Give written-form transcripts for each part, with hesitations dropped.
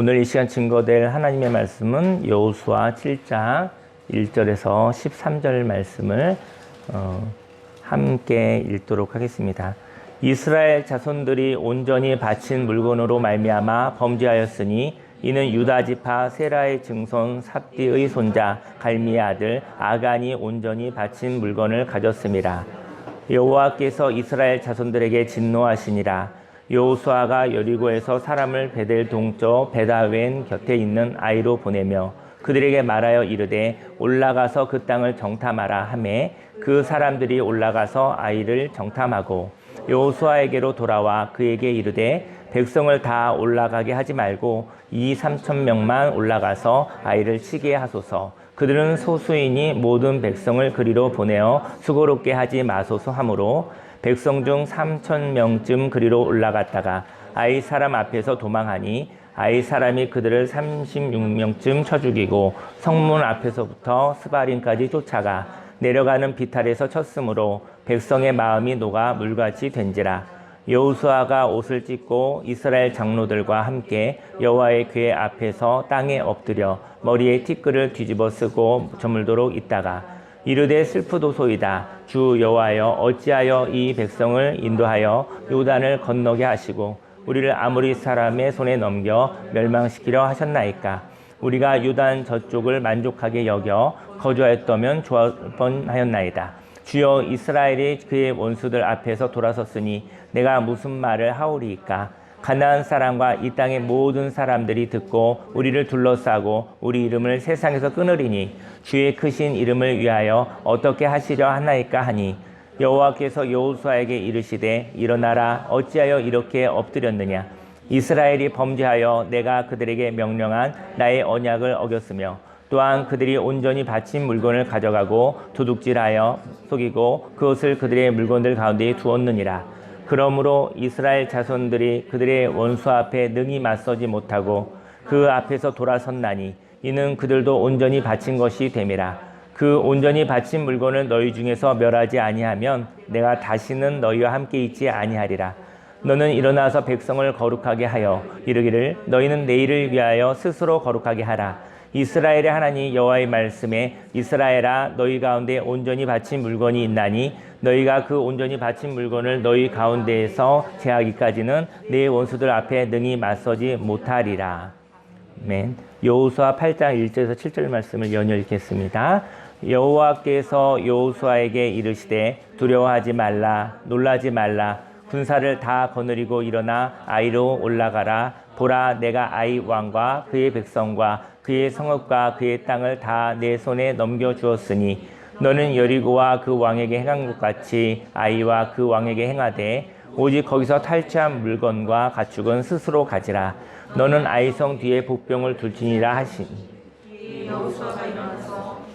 오늘 이 시간 증거될 하나님의 말씀은 여호수아 7장 1절에서 13절 말씀을 함께 읽도록 하겠습니다. 이스라엘 자손들이 온전히 바친 물건으로 말미암아 범죄하였으니 이는 유다 지파 세라의 증손 삽디의 손자 갈미의 아들 아간이 온전히 바친 물건을 가졌음이라. 여호와께서 이스라엘 자손들에게 진노하시니라. 여호수아가 여리고에서 사람을 베델 동쪽 베다웬 곁에 있는 아이로 보내며 그들에게 말하여 이르되 올라가서 그 땅을 정탐하라 하매 그 사람들이 올라가서 아이를 정탐하고 여호수아에게로 돌아와 그에게 이르되 백성을 다 올라가게 하지 말고 2-3천 명만 올라가서 아이를 치게 하소서. 그들은 소수이니 모든 백성을 그리로 보내어 수고롭게 하지 마소서 하므로 백성 중 3천 명쯤 그리로 올라갔다가 아이 사람 앞에서 도망하니 아이 사람이 그들을 36명쯤 쳐 죽이고 성문 앞에서부터 스바림까지 쫓아가 내려가는 비탈에서 쳤으므로 백성의 마음이 녹아 물같이 된지라. 여호수아가 옷을 찢고 이스라엘 장로들과 함께 여호와의 궤 앞에서 땅에 엎드려 머리에 티끌을 뒤집어 쓰고 저물도록 있다가 이르되 슬프도소이다. 주 여호와여 어찌하여 이 백성을 인도하여 요단을 건너게 하시고 우리를 아모리 사람의 손에 넘겨 멸망시키려 하셨나이까. 우리가 요단 저쪽을 만족하게 여겨 거주하였다면 좋을 뻔하였나이다. 주여 이스라엘이 그의 원수들 앞에서 돌아섰으니 내가 무슨 말을 하오리이까. 가나안 사람과 이 땅의 모든 사람들이 듣고 우리를 둘러싸고 우리 이름을 세상에서 끊으리니 주의 크신 이름을 위하여 어떻게 하시려 하나이까 하니 여호와께서 여호수아에게 이르시되 일어나라. 어찌하여 이렇게 엎드렸느냐. 이스라엘이 범죄하여 내가 그들에게 명령한 나의 언약을 어겼으며 또한 그들이 온전히 바친 물건을 가져가고 도둑질하여 속이고 그것을 그들의 물건들 가운데에 두었느니라. 그러므로 이스라엘 자손들이 그들의 원수 앞에 능히 맞서지 못하고 그 앞에서 돌아섰나니 이는 그들도 온전히 바친 것이 됨이라. 그 온전히 바친 물건을 너희 중에서 멸하지 아니하면 내가 다시는 너희와 함께 있지 아니하리라. 너는 일어나서 백성을 거룩하게 하여 이르기를 너희는 내일을 위하여 스스로 거룩하게 하라. 이스라엘의 하나님 여호와의 말씀에 이스라엘아 너희 가운데 온전히 바친 물건이 있나니 너희가 그 온전히 바친 물건을 너희 가운데에서 제하기까지는 내 원수들 앞에 능히 맞서지 못하리라. 아멘. 여호수아 8장 1절에서 7절 말씀을 연이어 읽겠습니다. 여호와께서 여호수아에게 이르시되 두려워하지 말라 놀라지 말라 군사를 다 거느리고 일어나 아이로 올라가라. 보라 내가 아이 왕과 그의 백성과 그의 성읍과 그의 땅을 다 내 손에 넘겨주었으니 너는 여리고와 그 왕에게 행한 것 같이 아이와 그 왕에게 행하되 오직 거기서 탈취한 물건과 가축은 스스로 가지라. 너는 아이성 뒤에 복병을 둘지니라 하시니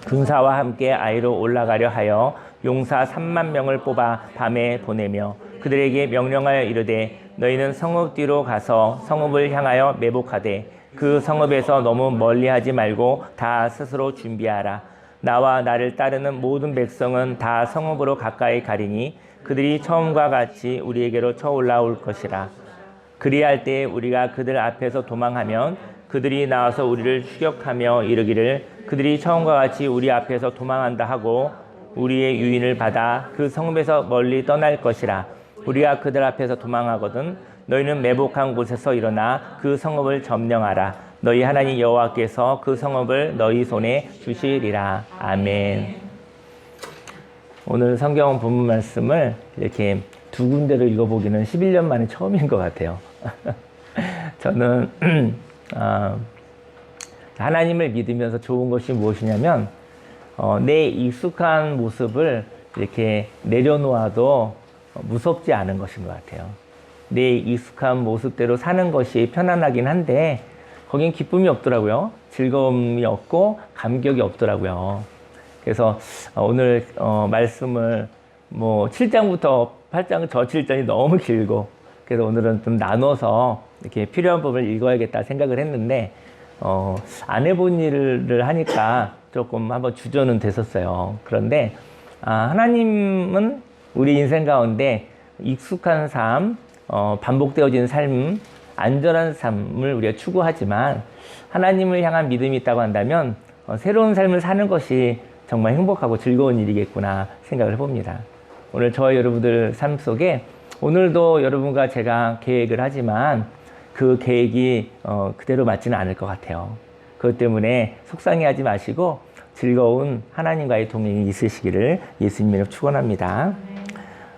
군사와 함께 아이로 올라가려 하여 용사 3만 명을 뽑아 밤에 보내며 그들에게 명령하여 이르되 너희는 성읍 뒤로 가서 성읍을 향하여 매복하되 그 성읍에서 너무 멀리하지 말고 다 스스로 준비하라. 나와 나를 따르는 모든 백성은 다 성읍으로 가까이 가리니 그들이 처음과 같이 우리에게로 쳐올라올 것이라. 그리할 때 우리가 그들 앞에서 도망하면 그들이 나와서 우리를 추격하며 이르기를 그들이 처음과 같이 우리 앞에서 도망한다 하고 우리의 유인을 받아 그 성읍에서 멀리 떠날 것이라. 우리가 그들 앞에서 도망하거든 너희는 매복한 곳에서 일어나 그 성읍을 점령하라. 너희 하나님 여호와께서 그 성읍을 너희 손에 주시리라. 아멘. 오늘 성경 본문 말씀을 이렇게 두 군데를 읽어보기는 11년 만에 처음인 것 같아요. 저는 하나님을 믿으면서 좋은 것이 무엇이냐면 내 익숙한 모습을 이렇게 내려놓아도 무섭지 않은 것인 것 같아요. 내 익숙한 모습대로 사는 것이 편안하긴 한데 거긴 기쁨이 없더라고요. 즐거움이 없고 감격이 없더라고요. 그래서 오늘 말씀을 7장부터 8장 저 7장이 너무 길고 그래서 오늘은 좀 나눠서 이렇게 필요한 부분을 읽어야겠다 생각을 했는데 안 해본 일을 하니까 조금 한번 주저는 됐었어요. 그런데 하나님은 우리 인생 가운데 익숙한 삶, 반복되어진 삶, 안전한 삶을 우리가 추구하지만 하나님을 향한 믿음이 있다고 한다면 새로운 삶을 사는 것이 정말 행복하고 즐거운 일이겠구나 생각을 해봅니다. 오늘 저와 여러분들 삶 속에 오늘도 여러분과 제가 계획을 하지만 그 계획이 그대로 맞지는 않을 것 같아요. 그것 때문에 속상해하지 마시고 즐거운 하나님과의 동행이 있으시기를 예수님으로 축원합니다.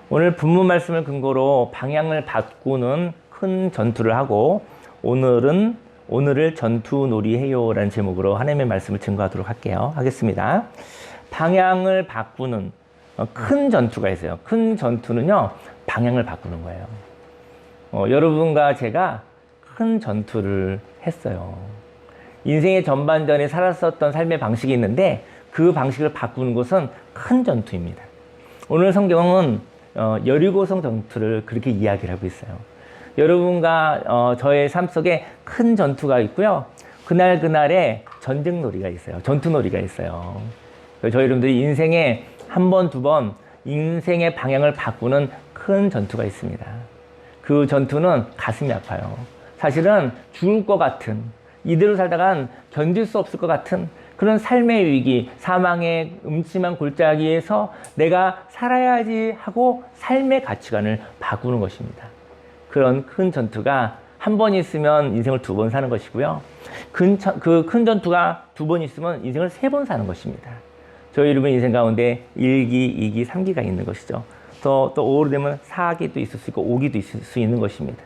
오늘 본문 말씀을 근거로 방향을 바꾸는 큰 전투를 하고 오늘을 전투놀이해요라는 제목으로 하나님의 말씀을 증거하도록 하겠습니다. 방향을 바꾸는 큰 전투가 있어요. 큰 전투는요, 방향을 바꾸는 거예요. 여러분과 제가 큰 전투를 했어요. 인생의 전반전에 살았었던 삶의 방식이 있는데 그 방식을 바꾸는 것은 큰 전투입니다. 오늘 성경은 여리고성 전투를 그렇게 이야기를 하고 있어요. 여러분과 저의 삶 속에 큰 전투가 있고요. 그날에 전쟁놀이가 있어요. 전투놀이가 있어요. 저희 여러분들이 인생에 한 번, 두 번 인생의 방향을 바꾸는 큰 전투가 있습니다. 그 전투는 가슴이 아파요. 사실은 죽을 것 같은, 이대로 살다간 견딜 수 없을 것 같은 그런 삶의 위기, 사망의 음침한 골짜기에서 내가 살아야지 하고 삶의 가치관을 바꾸는 것입니다. 그런 큰 전투가 한 번 있으면 인생을 두 번 사는 것이고요. 그 큰 전투가 두 번 있으면 인생을 세 번 사는 것입니다. 저희 여러분 인생 가운데 1기, 2기, 3기가 있는 것이죠. 또 오래되면 4기도 있을 수 있고 5기도 있을 수 있는 것입니다.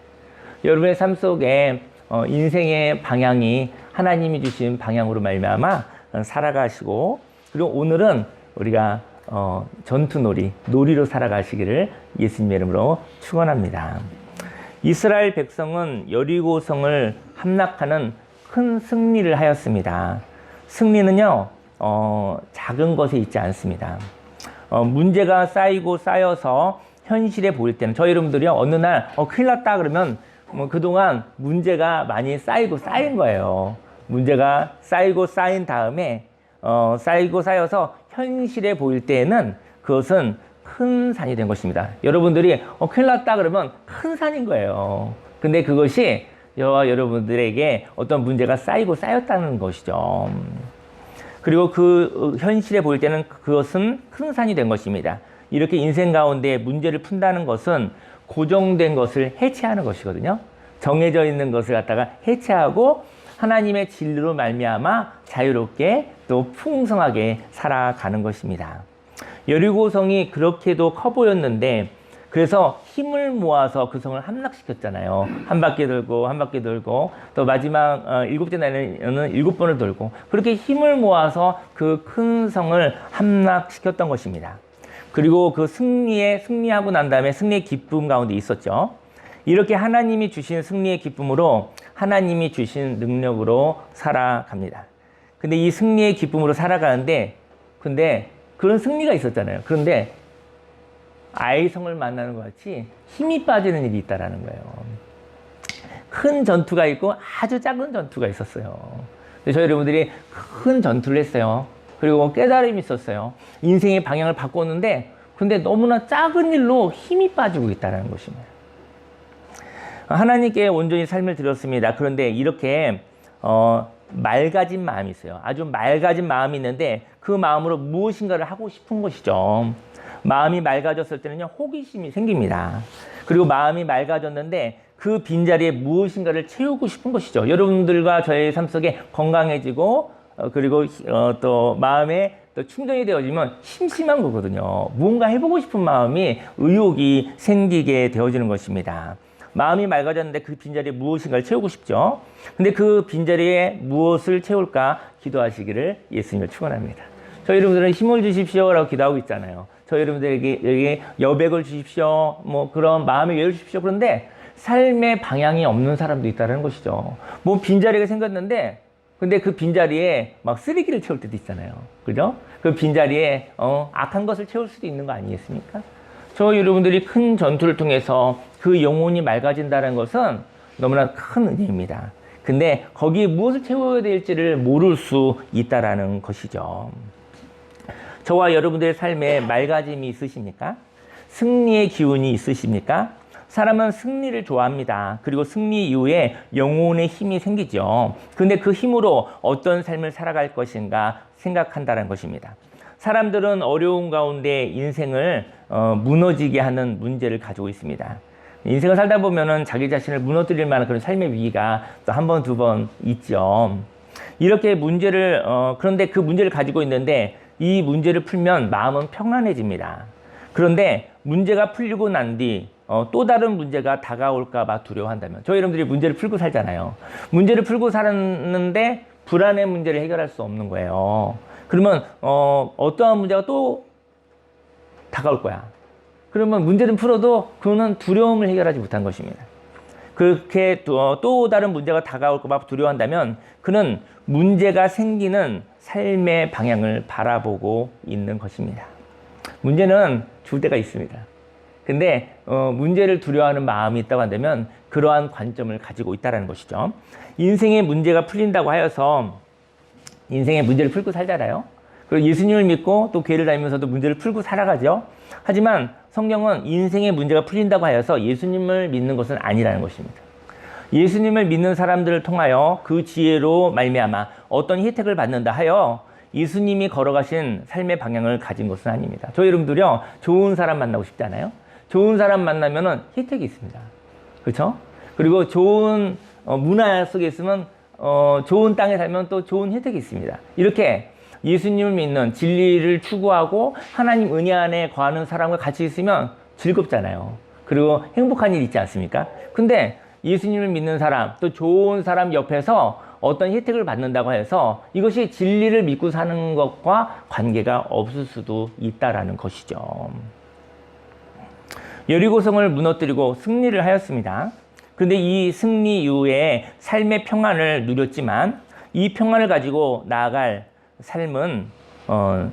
여러분의 삶 속에 인생의 방향이 하나님이 주신 방향으로 말미암아 살아가시고, 그리고 오늘은 우리가 전투놀이로 살아가시기를 예수님의 이름으로 축원합니다. 이스라엘 백성은 여리고성을 함락하는 큰 승리를 하였습니다. 승리는요, 작은 것에 있지 않습니다. 문제가 쌓여서 현실에 보일 때는, 저희 여러분들이요, 어느 날 큰일 났다 그러면 그동안 문제가 많이 쌓인 거예요. 문제가 쌓인 다음에 쌓여서 현실에 보일 때에는 그것은 큰 산이 된 것입니다. 여러분들이 큰일 났다 그러면 큰 산인 거예요. 근데 그것이 저와 여러분들에게 어떤 문제가 쌓였다는 것이죠. 그리고 그 현실에 보일 때는 그것은 큰 산이 된 것입니다. 이렇게 인생 가운데 문제를 푼다는 것은 고정된 것을 해체하는 것이거든요. 정해져 있는 것을 갖다가 해체하고 하나님의 진리로 말미암아 자유롭게 또 풍성하게 살아가는 것입니다. 여리고성이 그렇게도 커 보였는데, 그래서 힘을 모아서 그 성을 함락시켰잖아요. 한 바퀴 돌고 또 마지막 7째 날에는 7번을 돌고, 그렇게 힘을 모아서 그 큰 성을 함락시켰던 것입니다. 그리고 그 승리하고 난 다음에 승리의 기쁨 가운데 있었죠. 이렇게 하나님이 주신 승리의 기쁨으로 하나님이 주신 능력으로 살아갑니다. 근데 이 승리의 기쁨으로 살아가는데, 근데 그런 승리가 있었잖아요. 그런데 아이성을 만나는 것 같이 힘이 빠지는 일이 있다라는 거예요. 큰 전투가 있고 아주 작은 전투가 있었어요. 저희 여러분들이 큰 전투를 했어요. 그리고 깨달음이 있었어요. 인생의 방향을 바꿨는데, 근데 너무나 작은 일로 힘이 빠지고 있다는 것입니다. 하나님께 온전히 삶을 드렸습니다. 그런데 이렇게 맑아진 마음이 있어요. 아주 맑아진 마음이 있는데 그 마음으로 무엇인가를 하고 싶은 것이죠. 마음이 맑아졌을 때는요, 호기심이 생깁니다. 그리고 마음이 맑아졌는데 그 빈자리에 무엇인가를 채우고 싶은 것이죠. 여러분들과 저의 삶 속에 건강해지고 그리고 또 마음에 또 충전이 되어지면 심심한 거거든요. 무언가 해보고 싶은 마음이, 의욕이 생기게 되어지는 것입니다. 마음이 맑아졌는데 그 빈자리에 무엇인가를 채우고 싶죠. 근데 그 빈자리에 무엇을 채울까 기도하시기를 예수님을 축원합니다. 저희 여러분들은 힘을 주십시오라고 기도하고 있잖아요. 저희 여러분들에게 여기 여백을 주십시오, 뭐 그런 마음의 여유를 주십시오. 그런데 삶의 방향이 없는 사람도 있다는 것이죠. 뭐 빈자리가 생겼는데, 근데 그 빈자리에 막 쓰레기를 채울 때도 있잖아요. 그죠? 그 빈자리에 악한 것을 채울 수도 있는 거 아니겠습니까? 저희 여러분들이 큰 전투를 통해서 그 영혼이 맑아진다는 것은 너무나 큰 은혜입니다. 근데 거기에 무엇을 채워야 될지를 모를 수 있다라는 것이죠. 저와 여러분들의 삶에 맑아짐이 있으십니까? 승리의 기운이 있으십니까? 사람은 승리를 좋아합니다. 그리고 승리 이후에 영혼의 힘이 생기죠. 근데 그 힘으로 어떤 삶을 살아갈 것인가 생각한다는 것입니다. 사람들은 어려운 가운데 인생을 무너지게 하는 문제를 가지고 있습니다. 인생을 살다 보면은 자기 자신을 무너뜨릴 만한 그런 삶의 위기가 또 한 번, 두 번 있죠. 이렇게 문제를, 그런데 그 문제를 가지고 있는데 이 문제를 풀면 마음은 평안해집니다. 그런데 문제가 풀리고 난 뒤 또 다른 문제가 다가올까봐 두려워한다면, 저희 여러분들이 문제를 풀고 살잖아요. 문제를 풀고 살았는데 불안의 문제를 해결할 수 없는 거예요. 그러면 어떠한 문제가 또 다가올 거야. 그러면 문제는 풀어도 그거는 두려움을 해결하지 못한 것입니다. 그렇게 또 다른 문제가 다가올까 봐 두려워한다면 그는 문제가 생기는 삶의 방향을 바라보고 있는 것입니다. 문제는 줄 때가 있습니다. 근데 문제를 두려워하는 마음이 있다고 한다면 그러한 관점을 가지고 있다는 것이죠. 인생의 문제가 풀린다고 하여서 인생의 문제를 풀고 살잖아요. 그리고 예수님을 믿고 또 교회를 다니면서도 문제를 풀고 살아가죠. 하지만 성경은 인생의 문제가 풀린다고 하여서 예수님을 믿는 것은 아니라는 것입니다. 예수님을 믿는 사람들을 통하여 그 지혜로 말미암아 어떤 혜택을 받는다 하여 예수님이 걸어가신 삶의 방향을 가진 것은 아닙니다. 저희 여러분들이요, 좋은 사람 만나고 싶잖아요. 좋은 사람 만나면은 혜택이 있습니다. 그렇죠? 그리고 좋은 문화 속에 있으면 좋은 땅에 살면 또 좋은 혜택이 있습니다. 이렇게 예수님을 믿는 진리를 추구하고 하나님 은혜 안에 거하는 사람과 같이 있으면 즐겁잖아요. 그리고 행복한 일 있지 않습니까? 근데 예수님을 믿는 사람, 또 좋은 사람 옆에서 어떤 혜택을 받는다고 해서 이것이 진리를 믿고 사는 것과 관계가 없을 수도 있다라는 것이죠. 여리고성을 무너뜨리고 승리를 하였습니다. 그런데 이 승리 이후에 삶의 평안을 누렸지만 이 평안을 가지고 나아갈 삶은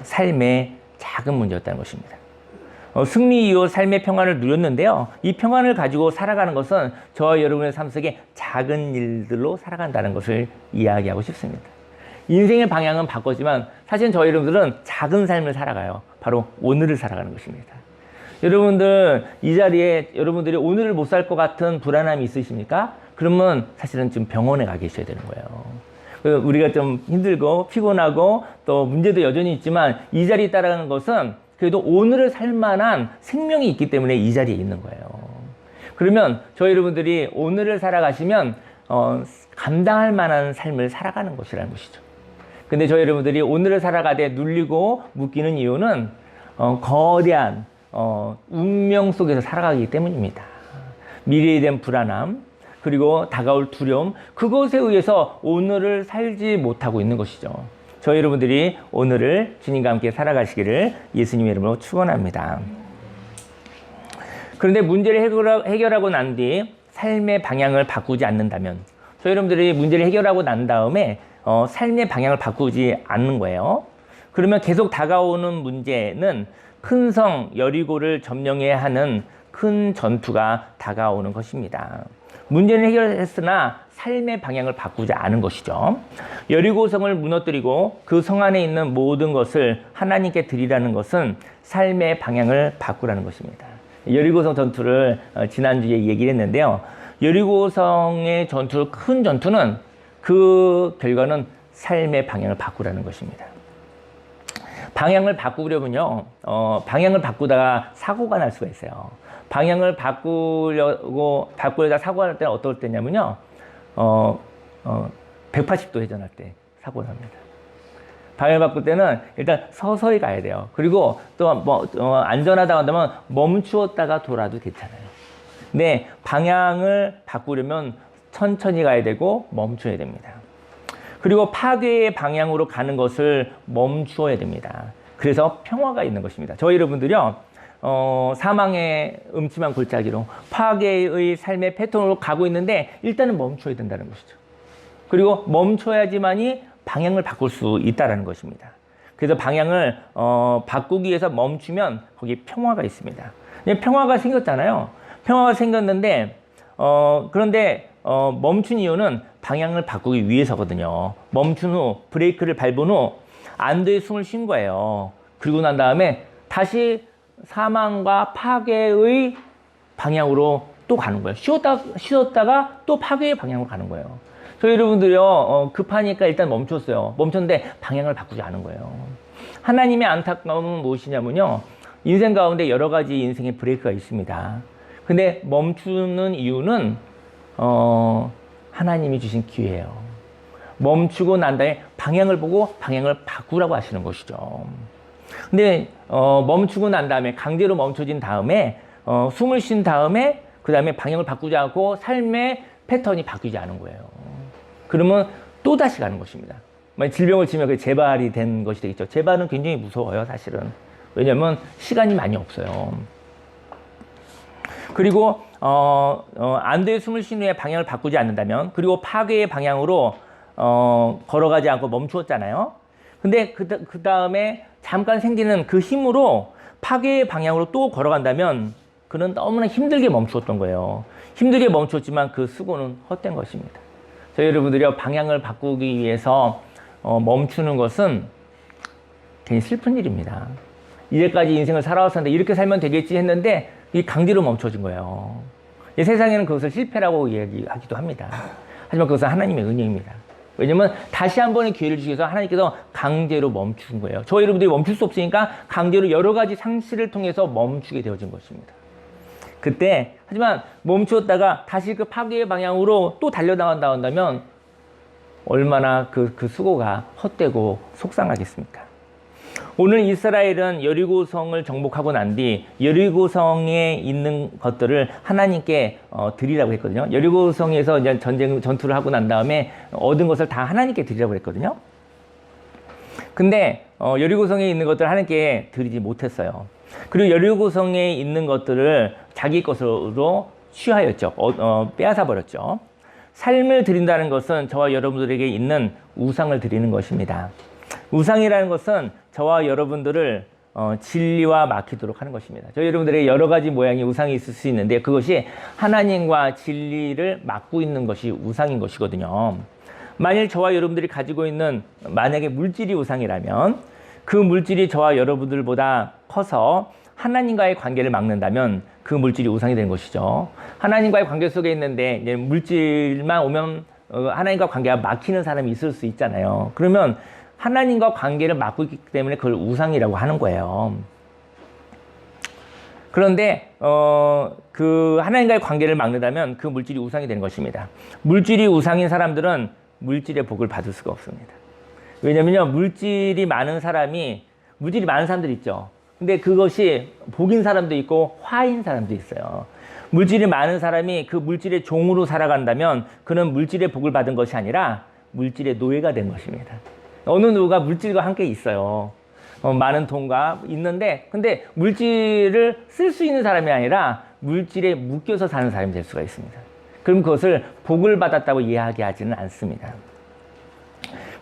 삶의 작은 문제였다는 것입니다. 승리 이후 삶의 평안을 누렸는데요. 이 평안을 가지고 살아가는 것은 저와 여러분의 삶 속에 작은 일들로 살아간다는 것을 이야기하고 싶습니다. 인생의 방향은 바꿨지만 사실 저희 여러분들은 작은 삶을 살아가요. 바로 오늘을 살아가는 것입니다. 여러분들 이 자리에 여러분들이 오늘을 못 살 것 같은 불안함이 있으십니까? 그러면 사실은 지금 병원에 가 계셔야 되는 거예요. 우리가 좀 힘들고 피곤하고 또 문제도 여전히 있지만 이 자리에 따라가는 것은 그래도 오늘을 살 만한 생명이 있기 때문에 이 자리에 있는 거예요. 그러면 저희 여러분들이 오늘을 살아가시면 감당할 만한 삶을 살아가는 것이라는 것이죠. 근데 저희 여러분들이 오늘을 살아가되 눌리고 묶이는 이유는 거대한 운명 속에서 살아가기 때문입니다. 미래에 대한 불안함, 그리고 다가올 두려움, 그것에 의해서 오늘을 살지 못하고 있는 것이죠. 저희 여러분들이 오늘을 주님과 함께 살아가시기를 예수님의 이름으로 축원합니다. 그런데 문제를 해결하고 난 뒤 삶의 방향을 바꾸지 않는다면, 저희 여러분들이 문제를 해결하고 난 다음에 삶의 방향을 바꾸지 않는 거예요. 그러면 계속 다가오는 문제는 큰 성 여리고를 점령해야 하는 큰 전투가 다가오는 것입니다. 문제는 해결했으나 삶의 방향을 바꾸지 않은 것이죠. 여리고성을 무너뜨리고 그 성 안에 있는 모든 것을 하나님께 드리라는 것은 삶의 방향을 바꾸라는 것입니다. 여리고성 전투를 지난주에 얘기를 했는데요. 여리고성의 전투, 큰 전투는 그 결과는 삶의 방향을 바꾸라는 것입니다. 방향을 바꾸려면요, 방향을 바꾸다가 사고가 날 수가 있어요. 방향을 바꾸려다 사고가 날 때는 어떨 때냐면요, 180도 회전할 때 사고가 납니다. 방향을 바꿀 때는 일단 서서히 가야 돼요. 그리고 또 안전하다고 한다면 멈추었다가 돌아도 괜찮아요. 근데 방향을 바꾸려면 천천히 가야 되고 멈춰야 됩니다. 그리고 파괴의 방향으로 가는 것을 멈추어야 됩니다. 그래서 평화가 있는 것입니다. 저희 여러분들이요, 사망의 음침한 골짜기로 파괴의 삶의 패턴으로 가고 있는데 일단은 멈춰야 된다는 것이죠. 그리고 멈춰야지만이 방향을 바꿀 수 있다는 것입니다. 그래서 방향을 바꾸기 위해서 멈추면 거기 평화가 있습니다. 평화가 생겼잖아요. 평화가 생겼는데 그런데 멈춘 이유는 방향을 바꾸기 위해서거든요. 멈춘 후 브레이크를 밟은 후 안도의 숨을 쉰 거예요. 그리고 난 다음에 다시 사망과 파괴의 방향으로 또 가는 거예요. 쉬었다가 또 파괴의 방향으로 가는 거예요. 저희 여러분들이요, 급하니까 일단 멈췄어요. 멈췄는데 방향을 바꾸지 않은 거예요. 하나님의 안타까움은 무엇이냐면요, 인생 가운데 여러 가지 인생의 브레이크가 있습니다. 근데 멈추는 이유는 하나님이 주신 기회예요. 멈추고 난 다음에 방향을 보고 방향을 바꾸라고 하시는 것이죠. 근데 멈추고 난 다음에, 강제로 멈춰진 다음에 숨을 쉰 다음에 그 다음에 방향을 바꾸지 않고 삶의 패턴이 바뀌지 않은 거예요. 그러면 또 다시 가는 것입니다. 질병을 치면 그 재발이 된 것이 되겠죠. 재발은 굉장히 무서워요, 사실은. 왜냐하면 시간이 많이 없어요. 그리고 안도의 숨을 쉰 후에 방향을 바꾸지 않는다면, 그리고 파괴의 방향으로 걸어가지 않고 멈추었잖아요. 근데 그 다음에 잠깐 생기는 그 힘으로 파괴의 방향으로 또 걸어간다면 그는 너무나 힘들게 멈추었던 거예요. 힘들게 멈췄지만 그 수고는 헛된 것입니다. 저희 여러분들이 방향을 바꾸기 위해서 멈추는 것은 괜히 슬픈 일입니다. 이제까지 인생을 살아왔었는데 이렇게 살면 되겠지 했는데 이 강제로 멈춰진 거예요. 세상에는 그것을 실패라고 이야기하기도 합니다. 하지만 그것은 하나님의 은혜입니다. 왜냐면 다시 한 번의 기회를 주기 위해서 하나님께서 강제로 멈춘 거예요. 저희 여러분들이 멈출 수 없으니까 강제로 여러 가지 상실을 통해서 멈추게 되어진 것입니다. 그때 하지만 멈추었다가 다시 그 파괴의 방향으로 또 달려나간다 한다면 얼마나 그 수고가 헛되고 속상하겠습니까? 오늘 이스라엘은 여리고성을 정복하고 난 뒤 여리고성에 있는 것들을 하나님께 드리라고 했거든요. 여리고성에서 이제 전투를 하고 난 다음에 얻은 것을 다 하나님께 드리라고 했거든요. 근데 여리고성에 있는 것들을 하나님께 드리지 못했어요. 그리고 여리고성에 있는 것들을 자기 것으로 취하였죠. 빼앗아 버렸죠. 삶을 드린다는 것은 저와 여러분들에게 있는 우상을 드리는 것입니다. 우상이라는 것은 저와 여러분들을 진리와 막히도록 하는 것입니다. 저희 여러분들에게 여러 가지 모양의 우상이 있을 수 있는데 그것이 하나님과 진리를 막고 있는 것이 우상인 것이거든요. 만일 저와 여러분들이 가지고 있는 만약에 물질이 우상이라면 그 물질이 저와 여러분들보다 커서 하나님과의 관계를 막는다면 그 물질이 우상이 되는 것이죠. 하나님과의 관계 속에 있는데 이제 물질만 오면 하나님과 관계가 막히는 사람이 있을 수 있잖아요. 그러면 하나님과 관계를 막고 있기 때문에 그걸 우상이라고 하는 거예요. 그런데 그 하나님과의 관계를 막는다면 그 물질이 우상이 되는 것입니다. 물질이 우상인 사람들은 물질의 복을 받을 수가 없습니다. 왜냐면요, 물질이 많은 사람들이 있죠. 근데 그것이 복인 사람도 있고 화인 사람도 있어요. 물질이 많은 사람이 그 물질의 종으로 살아간다면 그는 물질의 복을 받은 것이 아니라 물질의 노예가 된 것입니다. 어느 누가 물질과 함께 있어요. 많은 돈과 있는데 근데 물질을 쓸 수 있는 사람이 아니라 물질에 묶여서 사는 사람이 될 수가 있습니다. 그럼 그것을 복을 받았다고 이야기하지는 않습니다.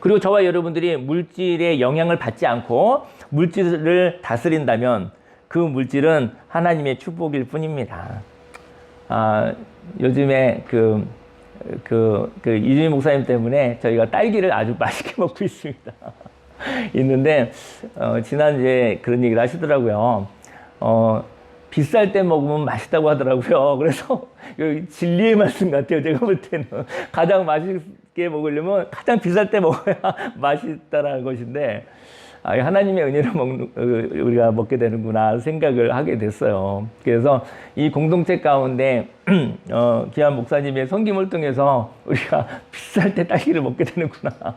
그리고 저와 여러분들이 물질의 영향을 받지 않고 물질을 다스린다면 그 물질은 하나님의 축복일 뿐입니다. 요즘에 이준희 목사님 때문에 저희가 딸기를 아주 맛있게 먹고 있습니다. 있는데, 지난주에 그런 얘기를 하시더라고요. 비쌀 때 먹으면 맛있다고 하더라고요. 그래서 진리의 말씀 같아요. 제가 볼 때는 가장 맛있게 먹으려면 가장 비쌀 때 먹어야 맛있다라는 것인데 하나님의 은혜로 우리가 먹게 되는구나 생각을 하게 됐어요. 그래서 이 공동체 가운데 귀한 목사님의 섬김을 통해서 우리가 비쌀 때 딸기를 먹게 되는구나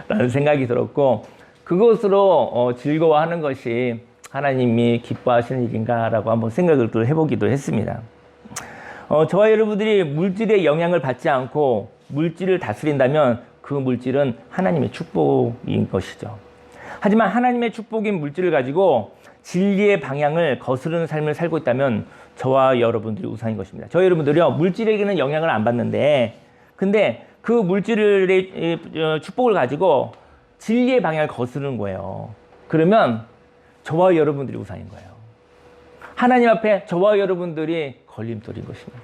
라는 생각이 들었고 그것으로 즐거워하는 것이 하나님이 기뻐하시는 일인가라고 한번 생각을 또 해보기도 했습니다. 저와 여러분들이 물질의 영향을 받지 않고 물질을 다스린다면 그 물질은 하나님의 축복인 것이죠. 하지만 하나님의 축복인 물질을 가지고 진리의 방향을 거스르는 삶을 살고 있다면 저와 여러분들이 우상인 것입니다. 저희 여러분들이요, 물질에게는 영향을 안 받는데 근데 그 물질의 축복을 가지고 진리의 방향을 거스르는 거예요. 그러면 저와 여러분들이 우상인 거예요. 하나님 앞에 저와 여러분들이 걸림돌인 것입니다.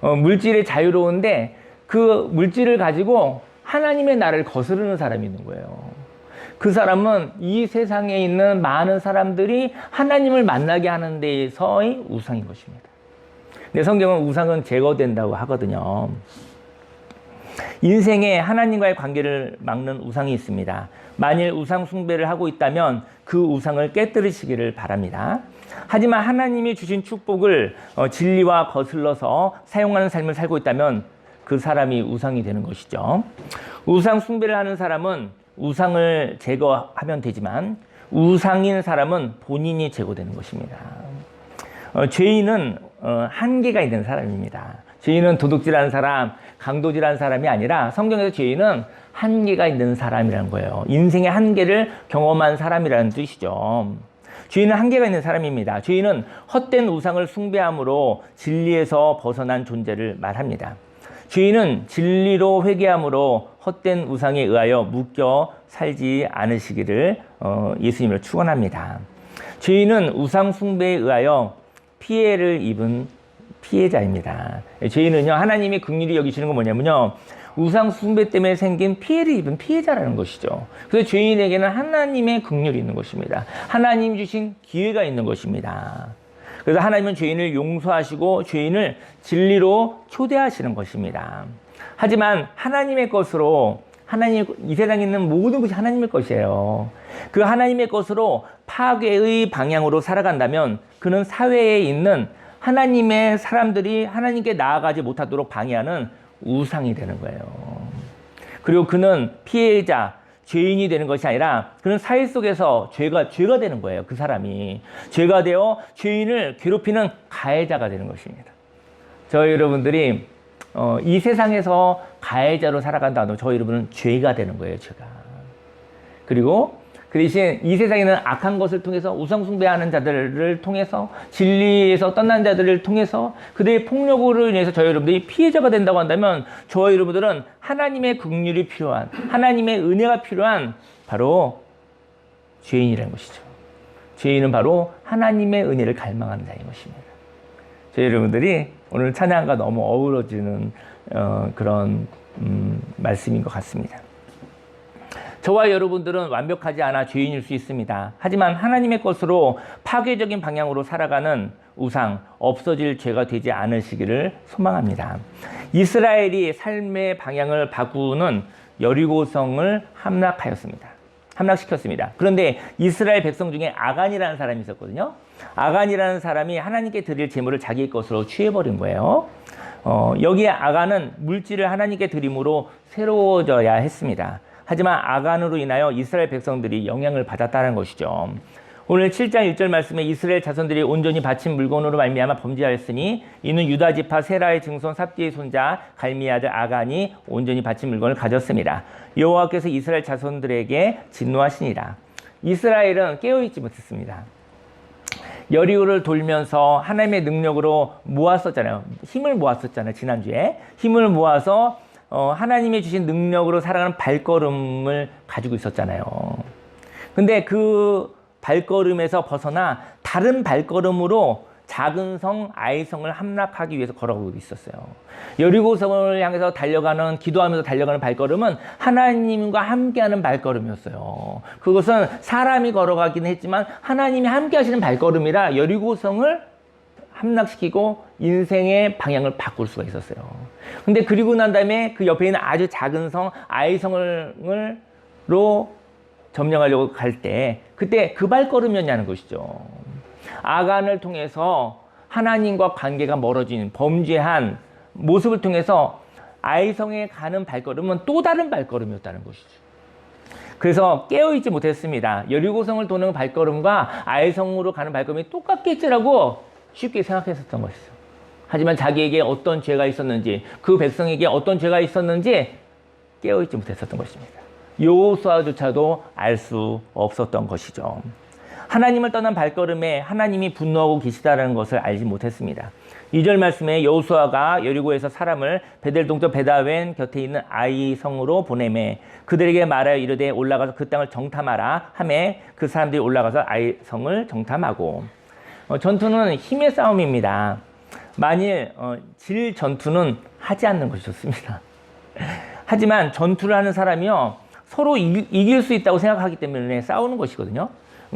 물질이 자유로운데 그 물질을 가지고 하나님의 나라를 거스르는 사람이 있는 거예요. 그 사람은 이 세상에 있는 많은 사람들이 하나님을 만나게 하는 데에서의 우상인 것입니다. 근데 성경은 우상은 제거된다고 하거든요. 인생에 하나님과의 관계를 막는 우상이 있습니다. 만일 우상 숭배를 하고 있다면 그 우상을 깨뜨리시기를 바랍니다. 하지만 하나님이 주신 축복을 진리와 거슬러서 사용하는 삶을 살고 있다면 그 사람이 우상이 되는 것이죠. 우상 숭배를 하는 사람은 우상을 제거하면 되지만 우상인 사람은 본인이 제거되는 것입니다. 죄인은 한계가 있는 사람입니다. 죄인은 도둑질하는 사람, 강도질하는 사람이 아니라 성경에서 죄인은 한계가 있는 사람이라는 거예요. 인생의 한계를 경험한 사람이라는 뜻이죠. 죄인은 한계가 있는 사람입니다. 죄인은 헛된 우상을 숭배함으로 진리에서 벗어난 존재를 말합니다. 죄인은 진리로 회개함으로 헛된 우상에 의하여 묶여 살지 않으시기를 예수님을 축원합니다. 죄인은 우상 숭배에 의하여 피해를 입은 피해자입니다. 죄인은요, 하나님이 긍휼히 여기시는 건 뭐냐면요, 우상 숭배 때문에 생긴 피해를 입은 피해자라는 것이죠. 그래서 죄인에게는 하나님의 긍휼이 있는 것입니다. 하나님 주신 기회가 있는 것입니다. 그래서 하나님은 죄인을 용서하시고 죄인을 진리로 초대하시는 것입니다. 하지만 하나님의 것으로 이 세상에 있는 모든 것이 하나님의 것이에요. 그 하나님의 것으로 파괴의 방향으로 살아간다면 그는 사회에 있는 하나님의 사람들이 하나님께 나아가지 못하도록 방해하는 우상이 되는 거예요. 그리고 그는 피해자, 죄인이 되는 것이 아니라 그는 사회 속에서 죄가 되는 거예요. 그 사람이 죄가 되어 죄인을 괴롭히는 가해자가 되는 것입니다. 저희 여러분들이 이 세상에서 가해자로 살아간다면 저희 여러분은 죄가 되는 거예요. 죄가. 그리고 그 대신 이 세상에는 악한 것을 통해서 우상 숭배하는 자들을 통해서 진리에서 떠난 자들을 통해서 그들의 폭력으로 인해서 저희 여러분들이 피해자가 된다고 한다면 저희 여러분들은 하나님의 긍휼이 필요한, 하나님의 은혜가 필요한 바로 죄인이라는 것이죠. 죄인은 바로 하나님의 은혜를 갈망하는 자인 것입니다. 저희 여러분들이 오늘 찬양과 너무 어우러지는 그런 말씀인 것 같습니다. 저와 여러분들은 완벽하지 않아 죄인일 수 있습니다. 하지만 하나님의 것으로 파괴적인 방향으로 살아가는 우상, 없어질 죄가 되지 않으시기를 소망합니다. 이스라엘이 삶의 방향을 바꾸는 여리고성을 함락시켰습니다. 그런데 이스라엘 백성 중에 아간이라는 사람이 있었거든요. 아간이라는 사람이 하나님께 드릴 제물을 자기 것으로 취해버린 거예요. 여기에 아간은 물질을 하나님께 드림으로 새로워져야 했습니다. 하지만 아간으로 인하여 이스라엘 백성들이 영향을 받았다는 것이죠. 오늘 7장 1절 말씀에 이스라엘 자손들이 온전히 바친 물건으로 말미암아 범죄하였으니 이는 유다 지파 세라의 증손 삽디의 손자 갈미의 아들 아간이 온전히 바친 물건을 가졌습니다. 여호와께서 이스라엘 자손들에게 진노하시니라. 이스라엘은 깨어있지 못했습니다. 여리고를 돌면서 하나님의 능력으로 모았었잖아요. 힘을 모았었잖아요. 지난주에 힘을 모아서 하나님이 주신 능력으로 살아가는 발걸음을 가지고 있었잖아요. 근데 그 발걸음에서 벗어나 다른 발걸음으로 작은 성 아이성을 함락하기 위해서 걸어가고 있었어요. 여리고성을 향해서 기도하면서 달려가는 발걸음은 하나님과 함께하는 발걸음이었어요. 그것은 사람이 걸어가긴 했지만 하나님이 함께 하시는 발걸음이라 여리고성을 함락시키고 인생의 방향을 바꿀 수가 있었어요. 근데 그리고 난 다음에 그 옆에 있는 아주 작은 성 아이성으로 점령하려고 갈 때 그때 그 발걸음이었냐는 것이죠. 아간을 통해서 하나님과 관계가 멀어진 범죄한 모습을 통해서 아이성에 가는 발걸음은 또 다른 발걸음이었다는 것이죠. 그래서 깨어있지 못했습니다. 여리고성을 도는 발걸음과 아이성으로 가는 발걸음이 똑같겠지라고 쉽게 생각했었던 것이죠. 하지만 자기에게 어떤 죄가 있었는지, 그 백성에게 어떤 죄가 있었는지 깨어있지 못했었던 것입니다. 여호수아조차도 알 수 없었던 것이죠. 하나님을 떠난 발걸음에 하나님이 분노하고 계시다는 것을 알지 못했습니다. 2절 말씀에 여호수아가 여리고에서 사람을 베델 동쪽 베다웬 곁에 있는 아이 성으로 보내매 그들에게 말하여 이르되 올라가서 그 땅을 정탐하라 하매 그 사람들이 올라가서 아이 성을 정탐하고. 전투는 힘의 싸움입니다. 만일 질 전투는 하지 않는 것이 좋습니다. 하지만 전투를 하는 사람이요 서로 이길 수 있다고 생각하기 때문에 싸우는 것이거든요.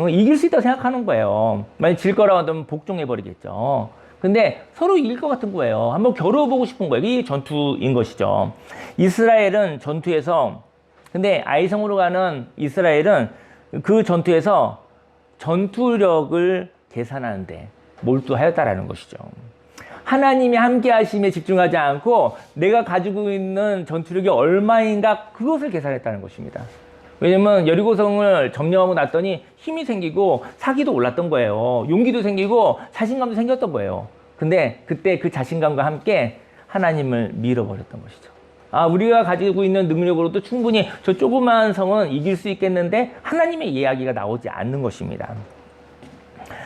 이길 수 있다고 생각하는 거예요. 만약 질 거라고 하면 복종해버리겠죠. 근데 서로 이길 것 같은 거예요. 한번 겨뤄보고 싶은 거예요. 이게 전투인 것이죠. 이스라엘은 전투에서, 근데 아이성으로 가는 이스라엘은 그 전투에서 전투력을 계산하는데 몰두하였다라는 것이죠. 하나님이 함께 하심에 집중하지 않고 내가 가지고 있는 전투력이 얼마인가 그것을 계산했다는 것입니다. 왜냐면 여리고성을 점령하고 났더니 힘이 생기고 사기도 올랐던 거예요. 용기도 생기고 자신감도 생겼던 거예요. 근데 그때 그 자신감과 함께 하나님을 밀어버렸던 것이죠. 아, 우리가 가지고 있는 능력으로도 충분히 저 조그마한 성은 이길 수 있겠는데 하나님의 이야기가 나오지 않는 것입니다.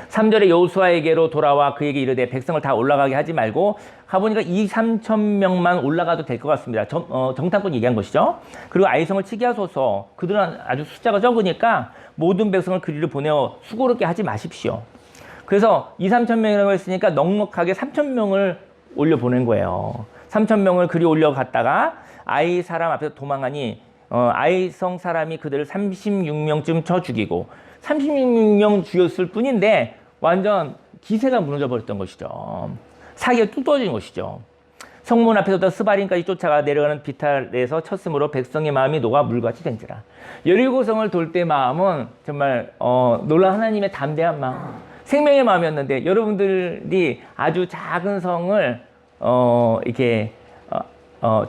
3절에 여호수아에게로 돌아와 그에게 이르되 백성을 다 올라가게 하지 말고 가보니까 2,3천 명만 올라가도 될 것 같습니다. 정탐꾼 얘기한 것이죠. 그리고 아이성을 치게 하소서. 그들은 아주 숫자가 적으니까 모든 백성을 그리로 보내어 수고롭게 하지 마십시오. 그래서 2,3천 명이라고 했으니까 넉넉하게 3,000명을 올려보낸 거예요. 3,000명을 그리 올려갔다가 아이 사람 앞에서 도망하니 아이성 사람이 그들을 36명쯤 쳐 죽이고 36명 죽였을 뿐인데 완전 기세가 무너져 버렸던 것이죠. 사기가 뚝 떨어진 것이죠. 성문 앞에서부터 스바림까지 쫓아가 내려가는 비탈에서 쳤으므로 백성의 마음이 녹아 물같이 된지라. 여리고성을 돌 때 마음은 정말 놀라 하나님의 담대한 마음, 생명의 마음이었는데 여러분들이 아주 작은 성을 이렇게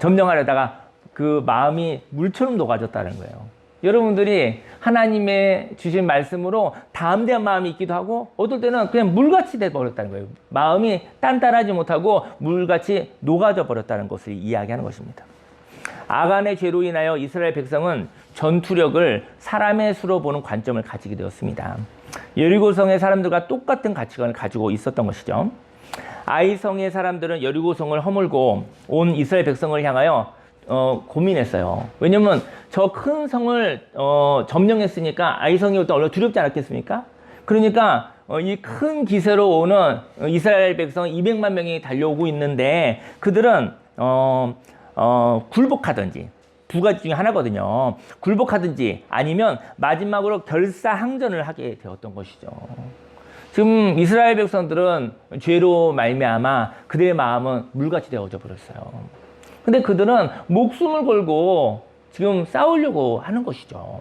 점령하려다가 그 마음이 물처럼 녹아졌다는 거예요. 여러분들이 하나님의 주신 말씀으로 담대한 마음이 있기도 하고 어떨 때는 그냥 물같이 돼버렸다는 거예요. 마음이 단단하지 못하고 물같이 녹아져 버렸다는 것을 이야기하는 것입니다. 아간의 죄로 인하여 이스라엘 백성은 전투력을 사람의 수로 보는 관점을 가지게 되었습니다. 여리고성의 사람들과 똑같은 가치관을 가지고 있었던 것이죠. 아이성의 사람들은 여리고성을 허물고 온 이스라엘 백성을 향하여 고민했어요. 왜냐면 저 큰 성을 점령했으니까 아이성이 올 때 얼마나 두렵지 않았겠습니까? 그러니까 이 큰 기세로 오는 이스라엘 백성 200만 명이 달려오고 있는데 그들은 굴복하든지 두 가지 중에 하나거든요. 굴복하든지 아니면 마지막으로 결사항전을 하게 되었던 것이죠. 지금 이스라엘 백성들은 죄로 말미암아 그들의 마음은 물같이 되어져 버렸어요. 근데 그들은 목숨을 걸고 지금 싸우려고 하는 것이죠.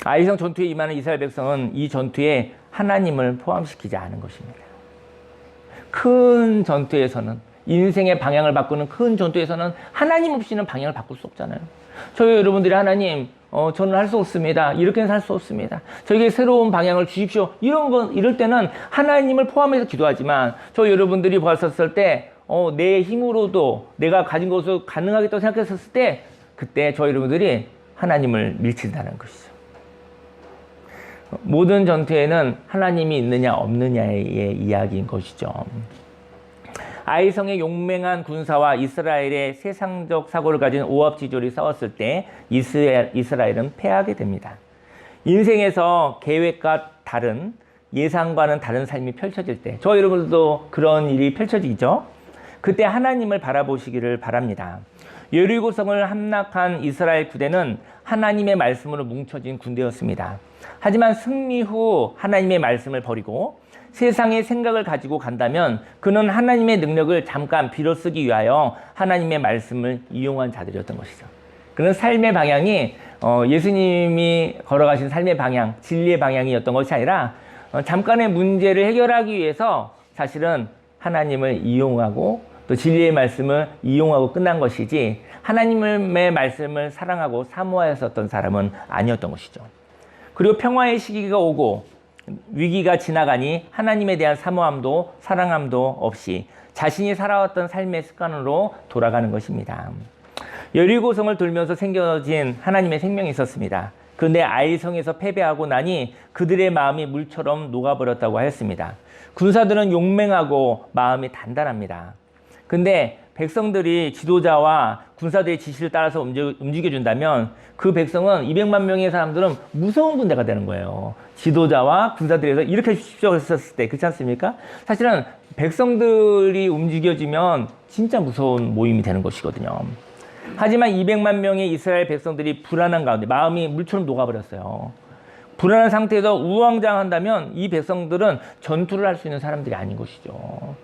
아이성 전투에 임하는 이스라엘 백성은 이 전투에 하나님을 포함시키지 않은 것입니다. 큰 전투에서는, 인생의 방향을 바꾸는 큰 전투에서는 하나님 없이는 방향을 바꿀 수 없잖아요. 저희 여러분들이 하나님, 저는 할 수 없습니다. 이렇게는 살 수 없습니다. 저에게 새로운 방향을 주십시오. 이럴 때는 하나님을 포함해서 기도하지만, 저 여러분들이 보았었을 때, 내 힘으로도 내가 가진 것을 가능하겠다고 생각했었을 때, 그때 저 여러분들이 하나님을 밀친다는 것이죠. 모든 전투에는 하나님이 있느냐 없느냐의 이야기인 것이죠. 아이성의 용맹한 군사와 이스라엘의 세상적 사고를 가진 오합지졸이 싸웠을 때 이스라엘은 패하게 됩니다. 인생에서 계획과 다른, 예상과는 다른 삶이 펼쳐질 때, 저 여러분들도 그런 일이 펼쳐지죠. 그때 하나님을 바라보시기를 바랍니다. 여리고성을 함락한 이스라엘 부대는 하나님의 말씀으로 뭉쳐진 군대였습니다. 하지만 승리 후 하나님의 말씀을 버리고 세상의 생각을 가지고 간다면 그는 하나님의 능력을 잠깐 빌어쓰기 위하여 하나님의 말씀을 이용한 자들이었던 것이죠. 그런 삶의 방향이 예수님이 걸어가신 삶의 방향, 진리의 방향이었던 것이 아니라 잠깐의 문제를 해결하기 위해서 사실은 하나님을 이용하고 또 진리의 말씀을 이용하고 끝난 것이지 하나님의 말씀을 사랑하고 사모하였었던 사람은 아니었던 것이죠. 그리고 평화의 시기가 오고 위기가 지나가니 하나님에 대한 사모함도 사랑함도 없이 자신이 살아왔던 삶의 습관으로 돌아가는 것입니다. 여리고성을 돌면서 생겨진 하나님의 생명이 있었습니다. 그런데 아이성에서 패배하고 나니 그들의 마음이 물처럼 녹아버렸다고 하였습니다. 군사들은 용맹하고 마음이 단단합니다. 근데 백성들이 지도자와 군사들의 지시를 따라서 움직여준다면 그 백성은 200만 명의 사람들은 무서운 군대가 되는 거예요. 지도자와 군사들에서 이렇게 해주십시오 했었을 때 그렇지 않습니까? 사실은 백성들이 움직여지면 진짜 무서운 모임이 되는 것이거든요. 하지만 200만 명의 이스라엘 백성들이 불안한 가운데 마음이 물처럼 녹아버렸어요. 불안한 상태에서 우왕좌왕한다면 이 백성들은 전투를 할 수 있는 사람들이 아닌 것이죠.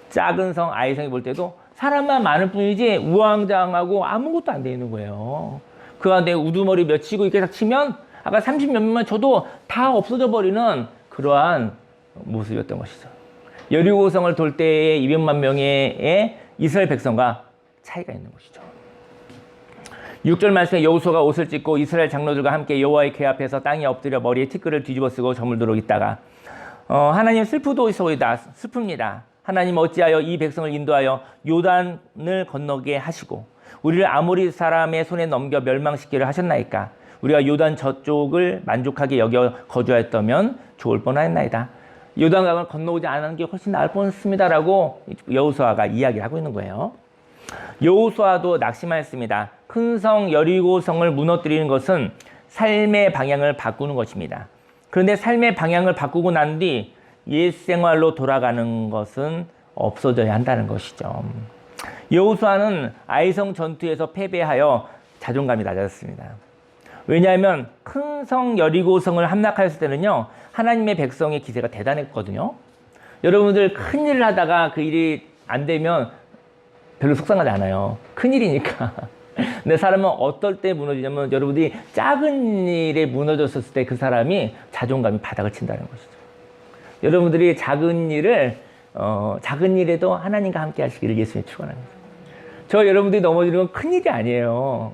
작은 성 아이성이 볼 때도 사람만 많을 뿐이지 우왕좌왕하고 아무것도 안 돼 있는 거예요. 그 안에 우두머리 몇 치고 이렇게 딱 치면 아까 30몇 명만 쳐도 다 없어져 버리는 그러한 모습이었던 것이죠. 여리고성을 돌 때의 200만 명의 이스라엘 백성과 차이가 있는 것이죠. 6절 말씀에 여호수아가 옷을 찢고 이스라엘 장로들과 함께 여호와의 궤 앞에서 땅에 엎드려 머리에 티끌을 뒤집어 쓰고 저물도록 있다가 하나님 슬프도소이다 슬픕니다. 하나님 어찌하여 이 백성을 인도하여 요단을 건너게 하시고 우리를 아모리 사람의 손에 넘겨 멸망시키려 하셨나이까. 우리가 요단 저쪽을 만족하게 여겨 거주하였다면 좋을 뻔하였나이다. 요단강을 건너오지 않은 게 훨씬 나을 뻔했습니다라고 여호수아가 이야기를 하고 있는 거예요. 여호수아도 낙심하였습니다. 큰 성 여리고성을 무너뜨리는 것은 삶의 방향을 바꾸는 것입니다. 그런데 삶의 방향을 바꾸고 난 뒤 옛 생활로 돌아가는 것은 없어져야 한다는 것이죠. 여호수아는 아이성 전투에서 패배하여 자존감이 낮았습니다. 왜냐하면 큰 성 여리고성을 함락하였을 때는요, 하나님의 백성의 기세가 대단했거든요. 여러분들 큰 일을 하다가 그 일이 안 되면 별로 속상하지 않아요. 큰 일이니까. 근데 사람은 어떨 때 무너지냐면 여러분들이 작은 일에 무너졌을 때 그 사람이 자존감이 바닥을 친다는 것이죠. 여러분들이 작은 일에도 하나님과 함께 하시기를 예수님이 축원합니다. 저 여러분들이 넘어지는 건 큰 일이 아니에요.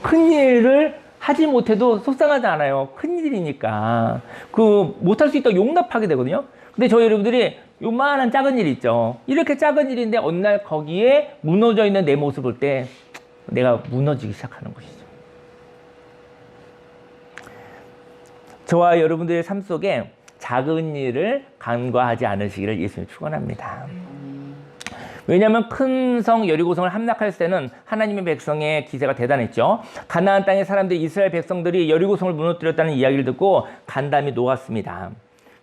큰 일을 하지 못해도 속상하지 않아요. 큰 일이니까. 못할 수 있다고 용납하게 되거든요. 근데 저 여러분들이 요만한 작은 일 있죠. 이렇게 작은 일인데 어느 날 거기에 무너져 있는 내 모습을 볼 때 내가 무너지기 시작하는 것이죠. 저와 여러분들의 삶 속에 작은 일을 간과하지 않으시기를 예수님이 축원합니다. 왜냐하면 큰 성 여리고성을 함락했을 때는 하나님의 백성의 기세가 대단했죠. 가나안 땅의 사람들이 이스라엘 백성들이 여리고성을 무너뜨렸다는 이야기를 듣고 간담이 녹았습니다.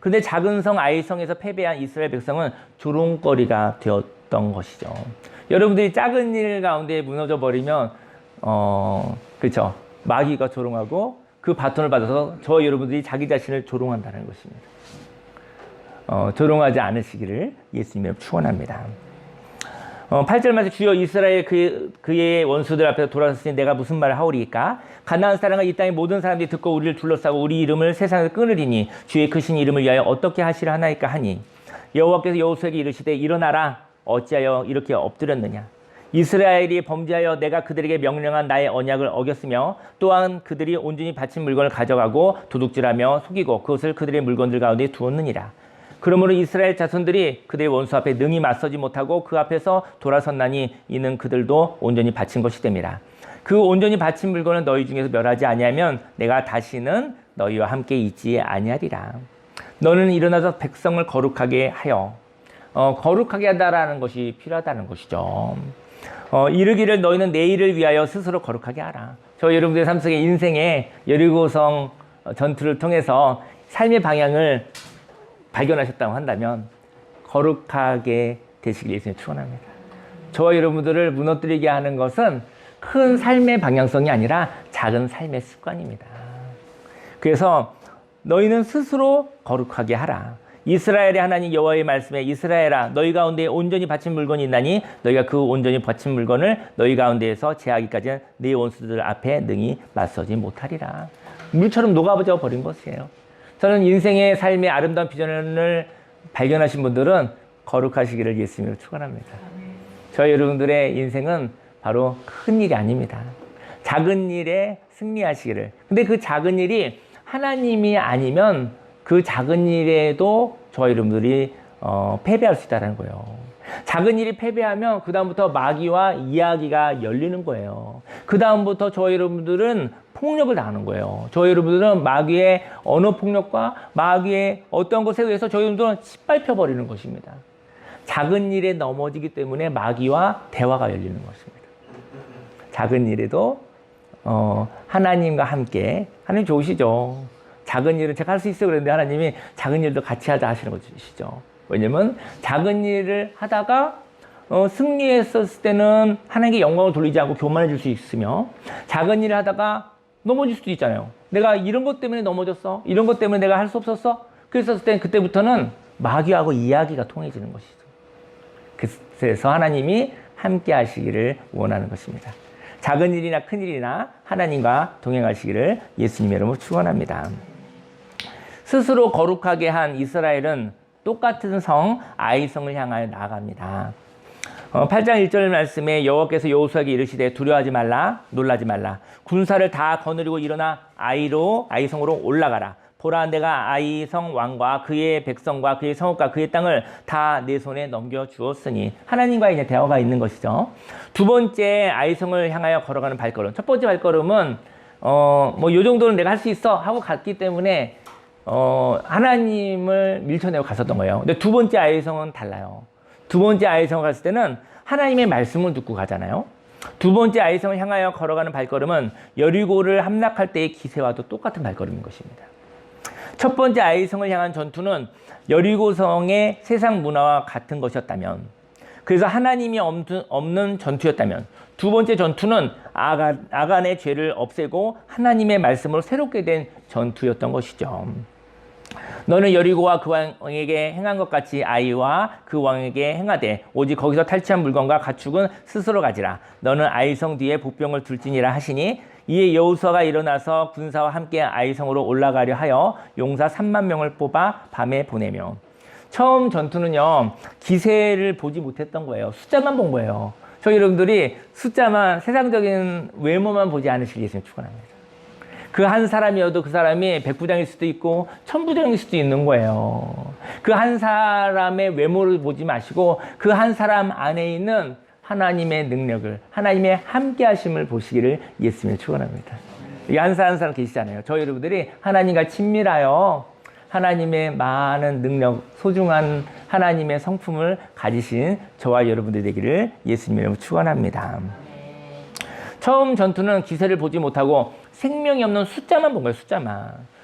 그런데 작은 성 아이성에서 패배한 이스라엘 백성은 조롱거리가 되었던 것이죠. 여러분들이 작은 일 가운데 무너져 버리면 그렇죠. 마귀가 조롱하고 그 바톤을 받아서 저 여러분들이 자기 자신을 조롱한다는 것입니다. 조롱하지 않으시기를 예수님의 축원합니다. 8절 말씀 주여 이스라엘 그의 원수들 앞에서 돌아섰으니 내가 무슨 말을 하오리까? 가나안 사람과 이 땅의 모든 사람들이 듣고 우리를 둘러싸고 우리 이름을 세상에서 끊으리니 주의 크신 이름을 위하여 어떻게 하시려 하나이까 하니 여호와께서 여호수아에게 이르시되 일어나라 어찌하여 이렇게 엎드렸느냐 이스라엘이 범죄하여 내가 그들에게 명령한 나의 언약을 어겼으며 또한 그들이 온전히 바친 물건을 가져가고 도둑질하며 속이고 그것을 그들의 물건들 가운데 두었느니라. 그러므로 이스라엘 자손들이 그들의 원수 앞에 능히 맞서지 못하고 그 앞에서 돌아섰나니 이는 그들도 온전히 바친 것이 됨이라. 그 온전히 바친 물건을 너희 중에서 멸하지 아니하면 내가 다시는 너희와 함께 있지 아니하리라. 너는 일어나서 백성을 거룩하게 하여 거룩하게 한다라는 것이 필요하다는 것이죠. 이르기를 너희는 내일을 위하여 스스로 거룩하게 하라. 저 여러분들의 삶 속에 인생의 여리고성 전투를 통해서 삶의 방향을 발견하셨다고 한다면 거룩하게 되시길 예수님 축원합니다. 저와 여러분들을 무너뜨리게 하는 것은 큰 삶의 방향성이 아니라 작은 삶의 습관입니다. 그래서 너희는 스스로 거룩하게 하라. 이스라엘의 하나님 여호와의 말씀에 이스라엘아 너희 가운데 온전히 바친 물건이 있나니 너희가 그 온전히 바친 물건을 너희 가운데에서 제하기까지는 네 원수들 앞에 능히 맞서지 못하리라. 물처럼 녹아져 버린 것이에요. 저는 인생의 삶의 아름다운 비전을 발견하신 분들은 거룩하시기를 예수님으로 축원합니다. 저희 여러분들의 인생은 바로 큰 일이 아닙니다. 작은 일에 승리하시기를. 근데 그 작은 일이 하나님이 아니면 그 작은 일에도 저희 여러분들이 패배할 수 있다는 거예요. 작은 일이 패배하면 그 다음부터 마귀와 이야기가 열리는 거예요. 그 다음부터 저희 여러분들은 폭력을 당하는 거예요. 저희 여러분들은 마귀의 언어 폭력과 마귀의 어떤 것에 의해서 저희 여러분들은 짓밟혀 버리는 것입니다. 작은 일에 넘어지기 때문에 마귀와 대화가 열리는 것입니다. 작은 일에도 하나님과 함께 하나님 좋으시죠. 작은 일은 제가 할 수 있어요 그랬는데 하나님이 작은 일도 같이 하자 하시는 것이죠. 왜냐면 작은 일을 하다가 승리했었을 때는 하나님께 영광을 돌리지 않고 교만해질 수 있으며 작은 일을 하다가 넘어질 수도 있잖아요. 내가 이런 것 때문에 넘어졌어? 이런 것 때문에 내가 할 수 없었어? 그랬었을 때 그때부터는 마귀하고 이야기가 통해지는 것이죠. 그래서 하나님이 함께 하시기를 원하는 것입니다. 작은 일이나 큰 일이나 하나님과 동행하시기를 예수님의 이름으로 축원합니다. 스스로 거룩하게 한 이스라엘은 똑같은 성 아이성을 향하여 나아갑니다. 8장 1절 말씀에 여호와께서 여호수아에게 이르시되 두려워하지 말라 놀라지 말라 군사를 다 거느리고 일어나 아이성으로 올라가라. 보라 내가 아이성 왕과 그의 백성과 그의 성읍과 그의 땅을 다 내 손에 넘겨 주었으니 하나님과 이제 대화가 있는 것이죠. 두 번째 아이성을 향하여 걸어가는 발걸음. 첫 번째 발걸음은 뭐 요 정도는 내가 할 수 있어 하고 갔기 때문에 하나님을 밀쳐내고 갔었던 거예요. 근데 두 번째 아이성은 달라요. 두 번째 아이성을 갔을 때는 하나님의 말씀을 듣고 가잖아요. 두 번째 아이성을 향하여 걸어가는 발걸음은 여리고를 함락할 때의 기세와도 똑같은 발걸음인 것입니다. 첫 번째 아이성을 향한 전투는 여리고성의 세상 문화와 같은 것이었다면, 그래서 하나님이 없는 전투였다면, 두 번째 전투는 아간의 죄를 없애고 하나님의 말씀으로 새롭게 된 전투였던 것이죠. 너는 여리고와 그 왕에게 행한 것 같이 아이와 그 왕에게 행하되 오직 거기서 탈취한 물건과 가축은 스스로 가지라. 너는 아이성 뒤에 보병을 둘지니라 하시니 이에 여호수아가 일어나서 군사와 함께 아이성으로 올라가려 하여 용사 3만 명을 뽑아 밤에 보내며. 처음 전투는요, 기세를 보지 못했던 거예요. 숫자만 본 거예요. 저희 여러분들이 숫자만, 세상적인 외모만 보지 않으실 예수님 축원합니다. 그 한 사람이어도 그 사람이 백부장일 수도 있고 천부장일 수도 있는 거예요. 그 한 사람의 외모를 보지 마시고 그 한 사람 안에 있는 하나님의 능력을, 하나님의 함께 하심을 보시기를 예수님을 축원합니다. 이 한 사람 계시잖아요. 저희 여러분들이 하나님과 친밀하여 하나님의 많은 능력, 소중한 하나님의 성품을 가지신 저와 여러분들 되기를 예수님으로 축원합니다. 처음 전투는 기세를 보지 못하고 생명이 없는 숫자만 본 거예요.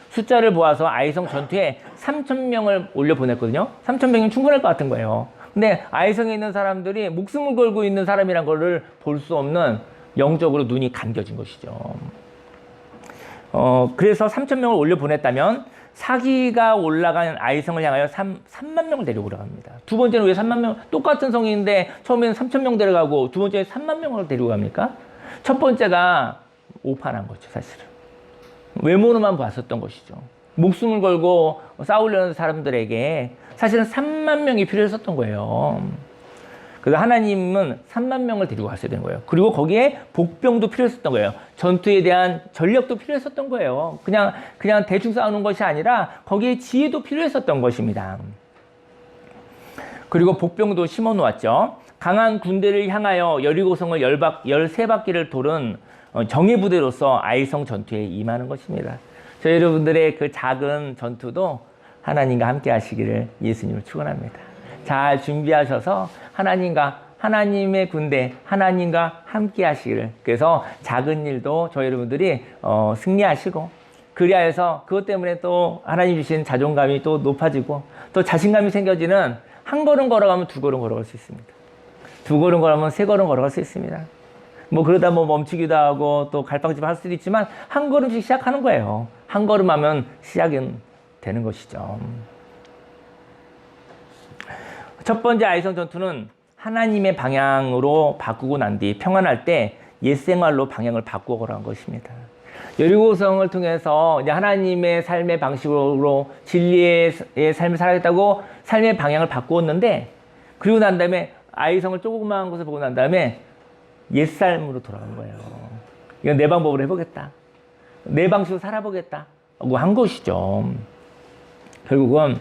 숫자를 보아서 아이성 전투에 3,000명을 올려보냈거든요. 3,000명이면 충분할 것 같은 거예요. 근데 아이성에 있는 사람들이 목숨을 걸고 있는 사람이란 거를 볼 수 없는, 영적으로 눈이 감겨진 것이죠. 그래서 3,000명을 올려보냈다면 사기가 올라간 아이성을 향하여 3만 명을 데리고 올라갑니다. 두 번째는 왜 3만 명? 똑같은 성인데 처음에는 3,000명 데려가고 두 번째는 3만 명을 데리고 갑니까? 첫 번째가 오판한 거죠, 사실은. 외모로만 봤었던 것이죠. 목숨을 걸고 싸우려는 사람들에게 사실은 3만 명이 필요했었던 거예요. 그래서 하나님은 3만 명을 데리고 갔어야 되는 거예요. 그리고 거기에 복병도 필요했었던 거예요. 전투에 대한 전력도 필요했었던 거예요. 그냥 대충 싸우는 것이 아니라 거기에 지혜도 필요했었던 것입니다. 그리고 복병도 심어 놓았죠. 강한 군대를 향하여 여리고성을 13바퀴를 돌은 정예부대로서 아이성 전투에 임하는 것입니다. 저희 여러분들의 그 작은 전투도 하나님과 함께 하시기를 예수님을 축원합니다. 잘 준비하셔서 하나님의 군대, 하나님과 함께 하시기를. 그래서 작은 일도 저희 여러분들이 승리하시고, 그리하여서 그것 때문에 또 하나님 주신 자존감이 또 높아지고 또 자신감이 생겨지는, 한 걸음 걸어가면 두 걸음 걸어갈 수 있습니다. 두 걸음 걸어가면 세 걸음 걸어갈 수 있습니다. 뭐 그러다 뭐 멈추기도 하고 또 갈팡질팡 할 수도 있지만 한 걸음씩 시작하는 거예요. 한 걸음 하면 시작은 되는 것이죠. 첫 번째 아이성 전투는 하나님의 방향으로 바꾸고 난 뒤 평안할 때 옛생활로 방향을 바꾸어 간 것입니다. 여리고성을 통해서 이제 하나님의 삶의 방식으로 진리의 삶을 살아야겠다고 삶의 방향을 바꾸었는데, 그리고 난 다음에 아이성을 조그마한 곳을 보고 난 다음에 옛삶으로 돌아간 거예요. 이건 내 방법으로 해보겠다. 내 방식으로 살아보겠다. 하고 한 것이죠. 결국은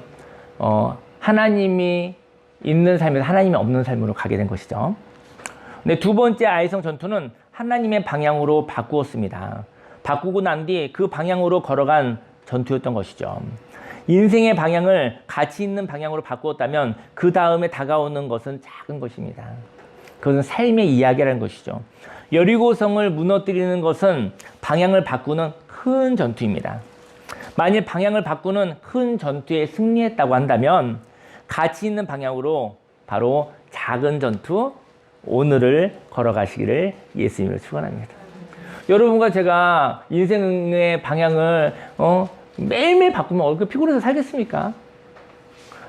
하나님이 있는 삶에서 하나님이 없는 삶으로 가게 된 것이죠. 근데 두 번째 아이성 전투는 하나님의 방향으로 바꾸었습니다. 바꾸고 난 뒤 그 방향으로 걸어간 전투였던 것이죠. 인생의 방향을 가치 있는 방향으로 바꾸었다면 그 다음에 다가오는 것은 작은 것입니다. 그것은 삶의 이야기라는 것이죠. 여리고성을 무너뜨리는 것은 방향을 바꾸는 큰 전투입니다. 만일 방향을 바꾸는 큰 전투에 승리했다고 한다면 가치 있는 방향으로 바로 작은 전투, 오늘을 걸어가시기를 예수님으로 축원합니다. 여러분과 제가 인생의 방향을 매일매일 바꾸면 얼굴 피곤해서 살겠습니까?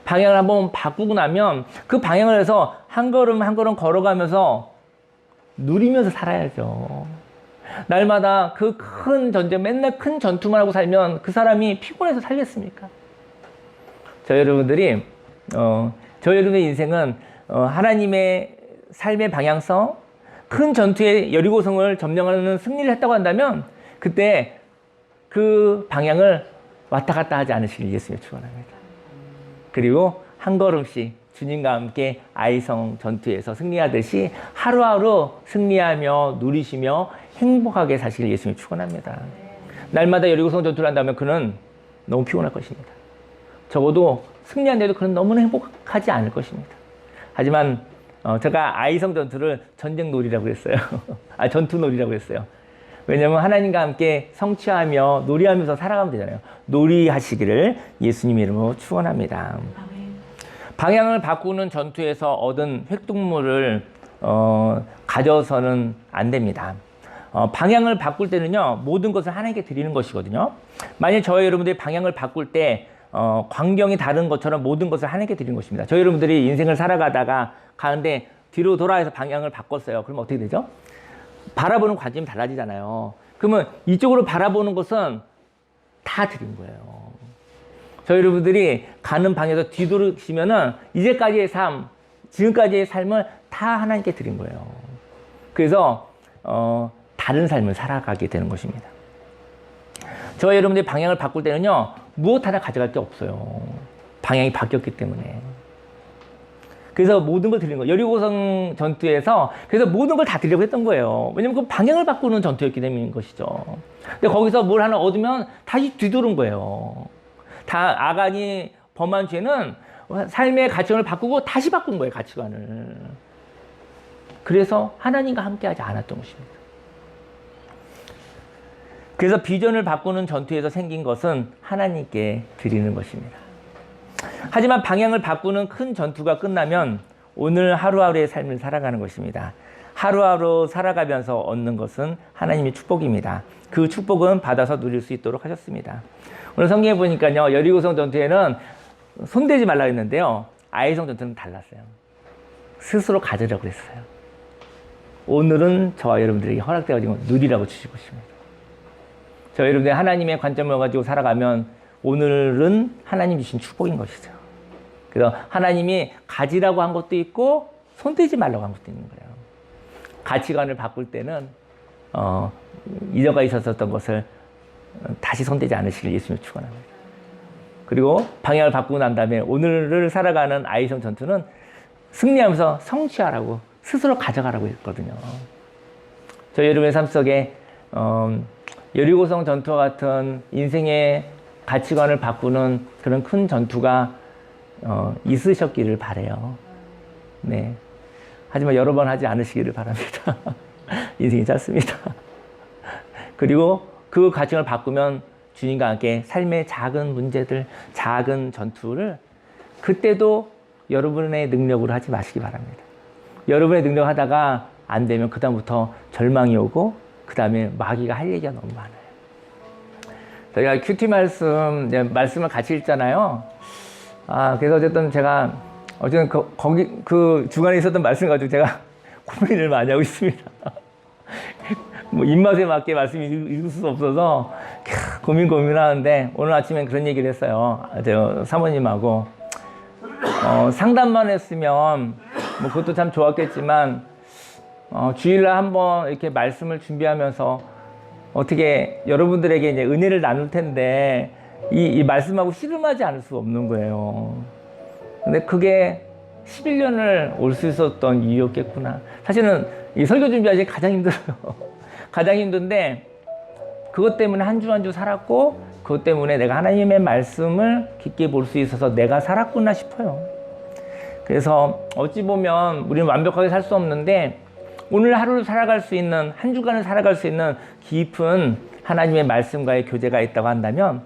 방향을 한번 바꾸고 나면 그 방향을 해서 한 걸음 한 걸음 걸어가면서 누리면서 살아야죠. 날마다 그 큰 전쟁, 맨날 큰 전투만 하고 살면 그 사람이 피곤해서 살겠습니까? 저 여러분들의 인생은 하나님의 삶의 방향성, 큰 전투의 여리고성을 점령하는 승리를 했다고 한다면 그때 그 방향을 왔다 갔다 하지 않으시길 예수님이 축원합니다. 그리고 한 걸음씩 주님과 함께 아이성 전투에서 승리하듯이 하루하루 승리하며 누리시며 행복하게 사시길 예수님이 축원합니다. 날마다 여리고성 전투를 한다면 그는 너무 피곤할 것입니다. 적어도 승리한데도 그는 너무나 행복하지 않을 것입니다. 하지만 제가 아이성 전투를 전쟁놀이라고 했어요. 전투놀이라고 했어요. 왜냐하면 하나님과 함께 성취하며 놀이하면서 살아가면 되잖아요. 놀이하시기를 예수님 이름으로 축원합니다. 방향을 바꾸는 전투에서 얻은 획득물을 가져서는 안 됩니다. 방향을 바꿀 때는요, 모든 것을 하나님께 드리는 것이거든요. 만약 저희 여러분들이 방향을 바꿀 때 광경이 다른 것처럼 모든 것을 하나님께 드리는 것입니다. 저희 여러분들이 인생을 살아가다가 가는데 뒤로 돌아와서 방향을 바꿨어요. 그러면 어떻게 되죠? 바라보는 관점이 달라지잖아요. 그러면 이쪽으로 바라보는 것은 다 드린 거예요. 저희 여러분들이 가는 방향에서 뒤돌으시면은 이제까지의 삶, 지금까지의 삶을 다 하나님께 드린 거예요. 그래서 다른 삶을 살아가게 되는 것입니다. 저희 여러분들이 방향을 바꿀 때는요, 무엇 하나 가져갈 게 없어요. 방향이 바뀌었기 때문에. 그래서 모든 걸 드리는 거예요. 여리고성 전투에서 그래서 모든 걸 다 드리려고 했던 거예요. 왜냐면 그 방향을 바꾸는 전투였기 때문인 것이죠. 근데 거기서 뭘 하나 얻으면 다시 뒤도는 거예요. 다 아간이 범한 죄는 삶의 가치관을 바꾸고 다시 바꾼 거예요. 가치관을. 그래서 하나님과 함께하지 않았던 것입니다. 그래서 비전을 바꾸는 전투에서 생긴 것은 하나님께 드리는 것입니다. 하지만 방향을 바꾸는 큰 전투가 끝나면 오늘 하루하루의 삶을 살아가는 것입니다. 하루하루 살아가면서 얻는 것은 하나님의 축복입니다. 그 축복은 받아서 누릴 수 있도록 하셨습니다. 오늘 성경에 보니까요, 여리고성 전투에는 손대지 말라 했는데요, 아이성 전투는 달랐어요. 스스로 가지라고 했어요. 오늘은 저와 여러분들에게 허락되어지고 누리라고 주시고 있습니다. 저 여러분들 하나님의 관점을 가지고 살아가면 오늘은 하나님 주신 축복인 것이죠. 그래서 하나님이 가지라고 한 것도 있고 손대지 말라고 한 것도 있는 거예요. 가치관을 바꿀 때는 이전까지 있었던 것을 다시 손대지 않으시길 예수님이 축원합니다. 그리고 방향을 바꾸고 난 다음에 오늘을 살아가는 아이성 전투는 승리하면서 성취하라고 스스로 가져가라고 했거든요. 저희 여러분의 삶 속에 여리고성 전투와 같은 인생의 가치관을 바꾸는 그런 큰 전투가 있으셨기를 바라요. 네. 하지만 여러 번 하지 않으시기를 바랍니다. 인생이 짧습니다. 그리고 그 가치관을 바꾸면 주님과 함께 삶의 작은 문제들, 작은 전투를 그때도 여러분의 능력으로 하지 마시기 바랍니다. 여러분의 능력 하다가 안 되면 그다음부터 절망이 오고 그 다음에 마귀가 할 얘기가 너무 많아요. 저희가 큐티 말씀을 같이 읽잖아요. 그래서 어쨌든 제가 그 중간에 있었던 말씀 가지고 제가 고민을 많이 하고 있습니다. 뭐 입맛에 맞게 말씀 읽을 수 없어서 고민하는데 오늘 아침엔 그런 얘기를 했어요. 저 사모님하고 상담만 했으면 뭐 그것도 참 좋았겠지만 주일날 한번 이렇게 말씀을 준비하면서 어떻게 여러분들에게 이제 은혜를 나눌 텐데 이 말씀하고 씨름하지 않을 수 없는 거예요. 근데 그게 11년을 올 수 있었던 이유였겠구나. 사실은 이 설교 준비하기 가장 힘들어요. 가장 힘든데 그것 때문에 한 주 한 주 살았고 그것 때문에 내가 하나님의 말씀을 깊게 볼 수 있어서 내가 살았구나 싶어요. 그래서 어찌 보면 우리는 완벽하게 살 수 없는데 오늘 하루를 살아갈 수 있는, 한 주간을 살아갈 수 있는 깊은 하나님의 말씀과의 교제가 있다고 한다면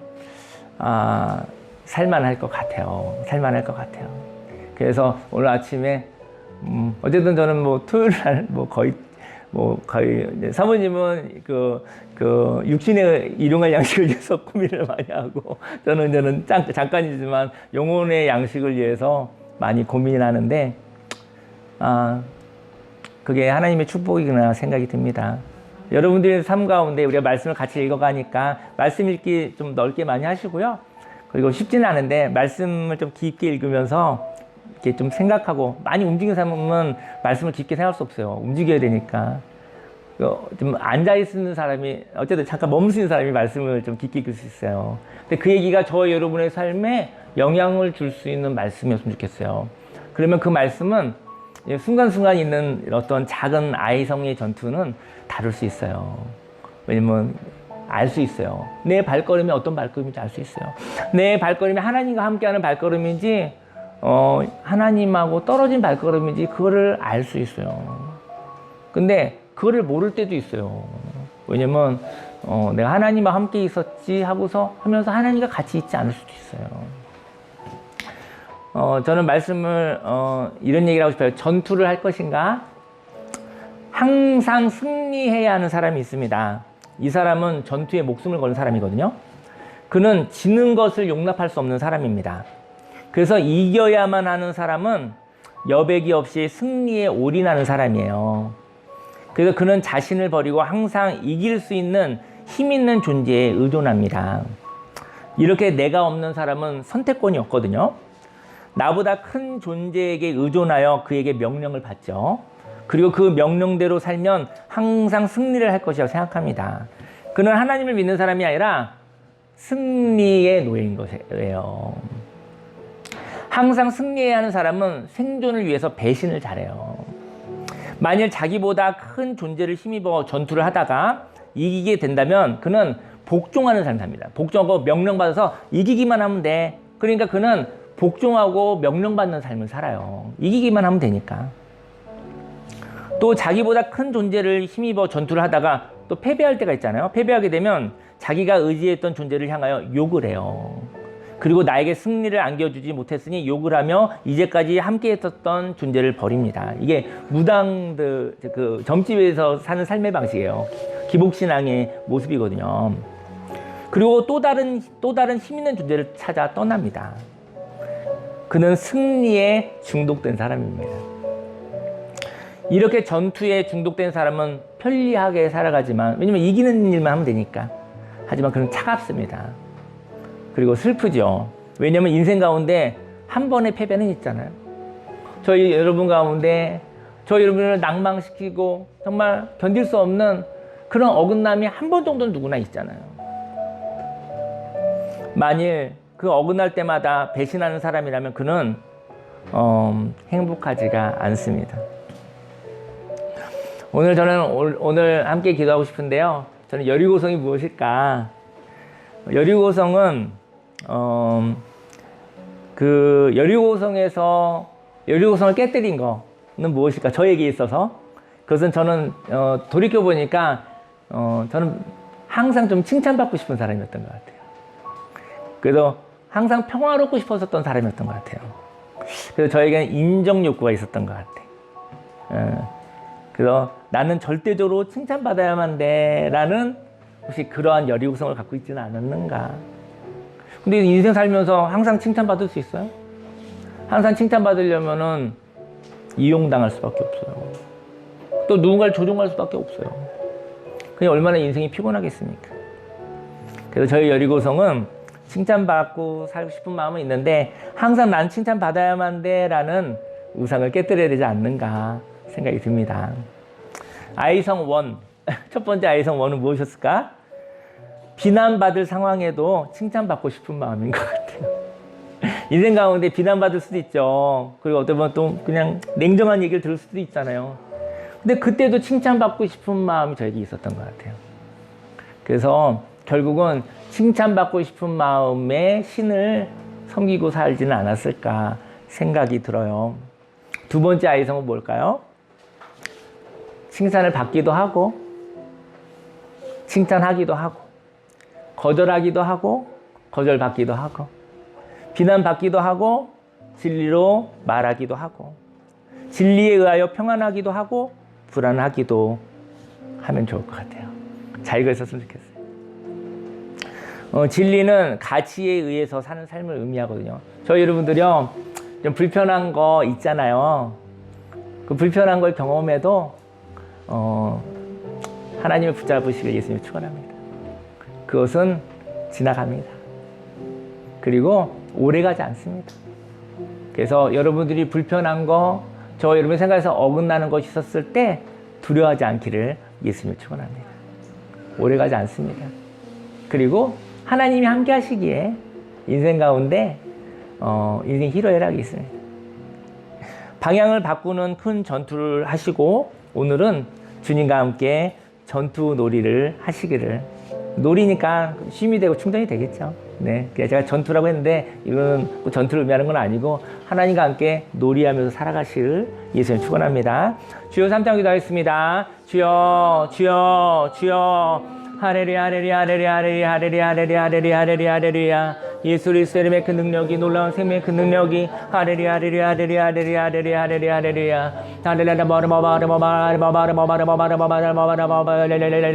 살만할 것 같아요. 살만할 것 같아요. 그래서 오늘 아침에 어쨌든 저는 뭐 토요일 날 뭐 거의 뭐 거의 이제 사모님은 육신의 일용할 양식을 위해서 고민을 많이 하고 저는 잠깐이지만 영혼의 양식을 위해서 많이 고민하는데 그게 하나님의 축복이구나 생각이 듭니다. 여러분들의 삶 가운데 우리가 말씀을 같이 읽어가니까 말씀 읽기 좀 넓게 많이 하시고요. 그리고 쉽지는 않은데 말씀을 좀 깊게 읽으면서 이렇게 좀 생각하고 많이 움직이는 사람은 말씀을 깊게 생각할 수 없어요. 움직여야 되니까. 좀 앉아있는 사람이 어쨌든 잠깐 멈추는 사람이 말씀을 좀 깊게 읽을 수 있어요. 근데 그 얘기가 저 여러분의 삶에 영향을 줄 수 있는 말씀이었으면 좋겠어요. 그러면 그 말씀은 순간순간 있는 어떤 작은 아이성의 전투는 다룰 수 있어요. 왜냐면 알 수 있어요. 내 발걸음이 어떤 발걸음인지 알 수 있어요. 내 발걸음이 하나님과 함께하는 발걸음인지 하나님하고 떨어진 발걸음인지 그거를 알 수 있어요. 근데 그거를 모를 때도 있어요. 왜냐면 내가 하나님과 함께 있었지 하고서 하면서 하나님과 같이 있지 않을 수도 있어요. 저는 말씀을 이런 얘기를 하고 싶어요. 전투를 할 것인가? 항상 승리해야 하는 사람이 있습니다. 이 사람은 전투에 목숨을 거는 사람이거든요. 그는 지는 것을 용납할 수 없는 사람입니다. 그래서 이겨야만 하는 사람은 여백이 없이 승리에 올인하는 사람이에요. 그래서 그는 자신을 버리고 항상 이길 수 있는 힘 있는 존재에 의존합니다. 이렇게 내가 없는 사람은 선택권이 없거든요. 나보다 큰 존재에게 의존하여 그에게 명령을 받죠. 그리고 그 명령대로 살면 항상 승리를 할 것이라고 생각합니다. 그는 하나님을 믿는 사람이 아니라 승리의 노예인 것이에요. 항상 승리해야 하는 사람은 생존을 위해서 배신을 잘해요. 만일 자기보다 큰 존재를 힘입어 전투를 하다가 이기게 된다면 그는 복종하는 삶을 삽니다. 복종하고 명령받아서 이기기만 하면 돼. 그러니까 그는 복종하고 명령받는 삶을 살아요. 이기기만 하면 되니까. 또 자기보다 큰 존재를 힘입어 전투를 하다가 또 패배할 때가 있잖아요. 패배하게 되면 자기가 의지했던 존재를 향하여 욕을 해요. 그리고 나에게 승리를 안겨주지 못했으니 욕을 하며 이제까지 함께 했었던 존재를 버립니다. 이게 무당들, 점집에서 사는 삶의 방식이에요. 기복신앙의 모습이거든요. 그리고 또 다른 힘 있는 존재를 찾아 떠납니다. 그는 승리에 중독된 사람입니다. 이렇게 전투에 중독된 사람은 편리하게 살아가지만, 왜냐면 이기는 일만 하면 되니까. 하지만 그는 차갑습니다. 그리고 슬프죠. 왜냐면 인생 가운데 한 번의 패배는 있잖아요. 저희 여러분 가운데 저희 여러분을 낭망시키고 정말 견딜 수 없는 그런 어긋남이 한 번 정도는 누구나 있잖아요. 만일 그 어긋날 때마다 배신하는 사람이라면 그는 행복하지가 않습니다. 오늘 함께 기도하고 싶은데요. 저는 여리고성이 무엇일까? 여리고성은 여리고성을 깨뜨린 거는 무엇일까? 저에게 있어서 그것은 저는 돌이켜 보니까 저는 항상 좀 칭찬받고 싶은 사람이었던 것 같아요. 그래서 항상 평화롭고 싶었던 사람이었던 것 같아요. 그래서 저에게는 인정 욕구가 있었던 것 같아요. 그래서 나는 절대적으로 칭찬받아야만 돼 라는 혹시 그러한 여리고성을 갖고 있지는 않았는가. 근데 인생 살면서 항상 칭찬받을 수 있어요? 항상 칭찬받으려면은 이용당할 수밖에 없어요. 또 누군가를 조종할 수밖에 없어요. 그냥 얼마나 인생이 피곤하겠습니까? 그래서 저희 여리고성은 칭찬받고 살고 싶은 마음은 있는데 항상 난 칭찬받아야만 돼 라는 우상을 깨뜨려야 되지 않는가 생각이 듭니다. 아이성 원, 첫 번째 아이성 원은 무엇이었을까? 비난받을 상황에도 칭찬받고 싶은 마음인 것 같아요. 인생 가운데 비난받을 수도 있죠. 그리고 어떤 번 또 그냥 냉정한 얘기를 들을 수도 있잖아요. 근데 그때도 칭찬받고 싶은 마음이 저에게 있었던 것 같아요. 그래서 결국은 칭찬받고 싶은 마음에 신을 섬기고 살지는 않았을까 생각이 들어요. 두 번째 아이성은 뭘까요? 칭찬을 받기도 하고 칭찬하기도 하고 거절하기도 하고 거절받기도 하고 비난받기도 하고 진리로 말하기도 하고 진리에 의하여 평안하기도 하고 불안하기도 하면 좋을 것 같아요. 자유가 있었으면 좋겠어요. 진리는 가치에 의해서 사는 삶을 의미하거든요. 저희 여러분들이요, 좀 불편한 거 있잖아요. 그 불편한 걸 경험해도 하나님을 붙잡으시길 예수님 축원합니다. 그것은 지나갑니다. 그리고 오래가지 않습니다. 그래서 여러분들이 불편한 거, 저 여러분 생각에서 어긋나는 것이 있었을 때 두려워하지 않기를 예수님 축원합니다. 오래가지 않습니다. 그리고 하나님이 함께 하시기에 인생 가운데 인생 희로애락이 있습니다. 방향을 바꾸는 큰 전투를 하시고 오늘은 주님과 함께 전투 놀이를 하시기를. 놀이니까 쉼이 되고 충전이 되겠죠. 네, 제가 전투라고 했는데 이거는 전투를 의미하는 건 아니고 하나님과 함께 놀이하면서 살아가시를 예수님 축원합니다. 주여 3장 기도하겠습니다. 주여 주여 주여 하레리야 하레리야 하레리야 하레리야 하레리야 하레리야 하레리야 하레리야 하레리야 예수 그리스도 이름의 그 능력이 놀라운 생명의 그 능력이 하레리야 하레리야 하레리야 하레리야 하레리야 하레리야 하레리야 하레리야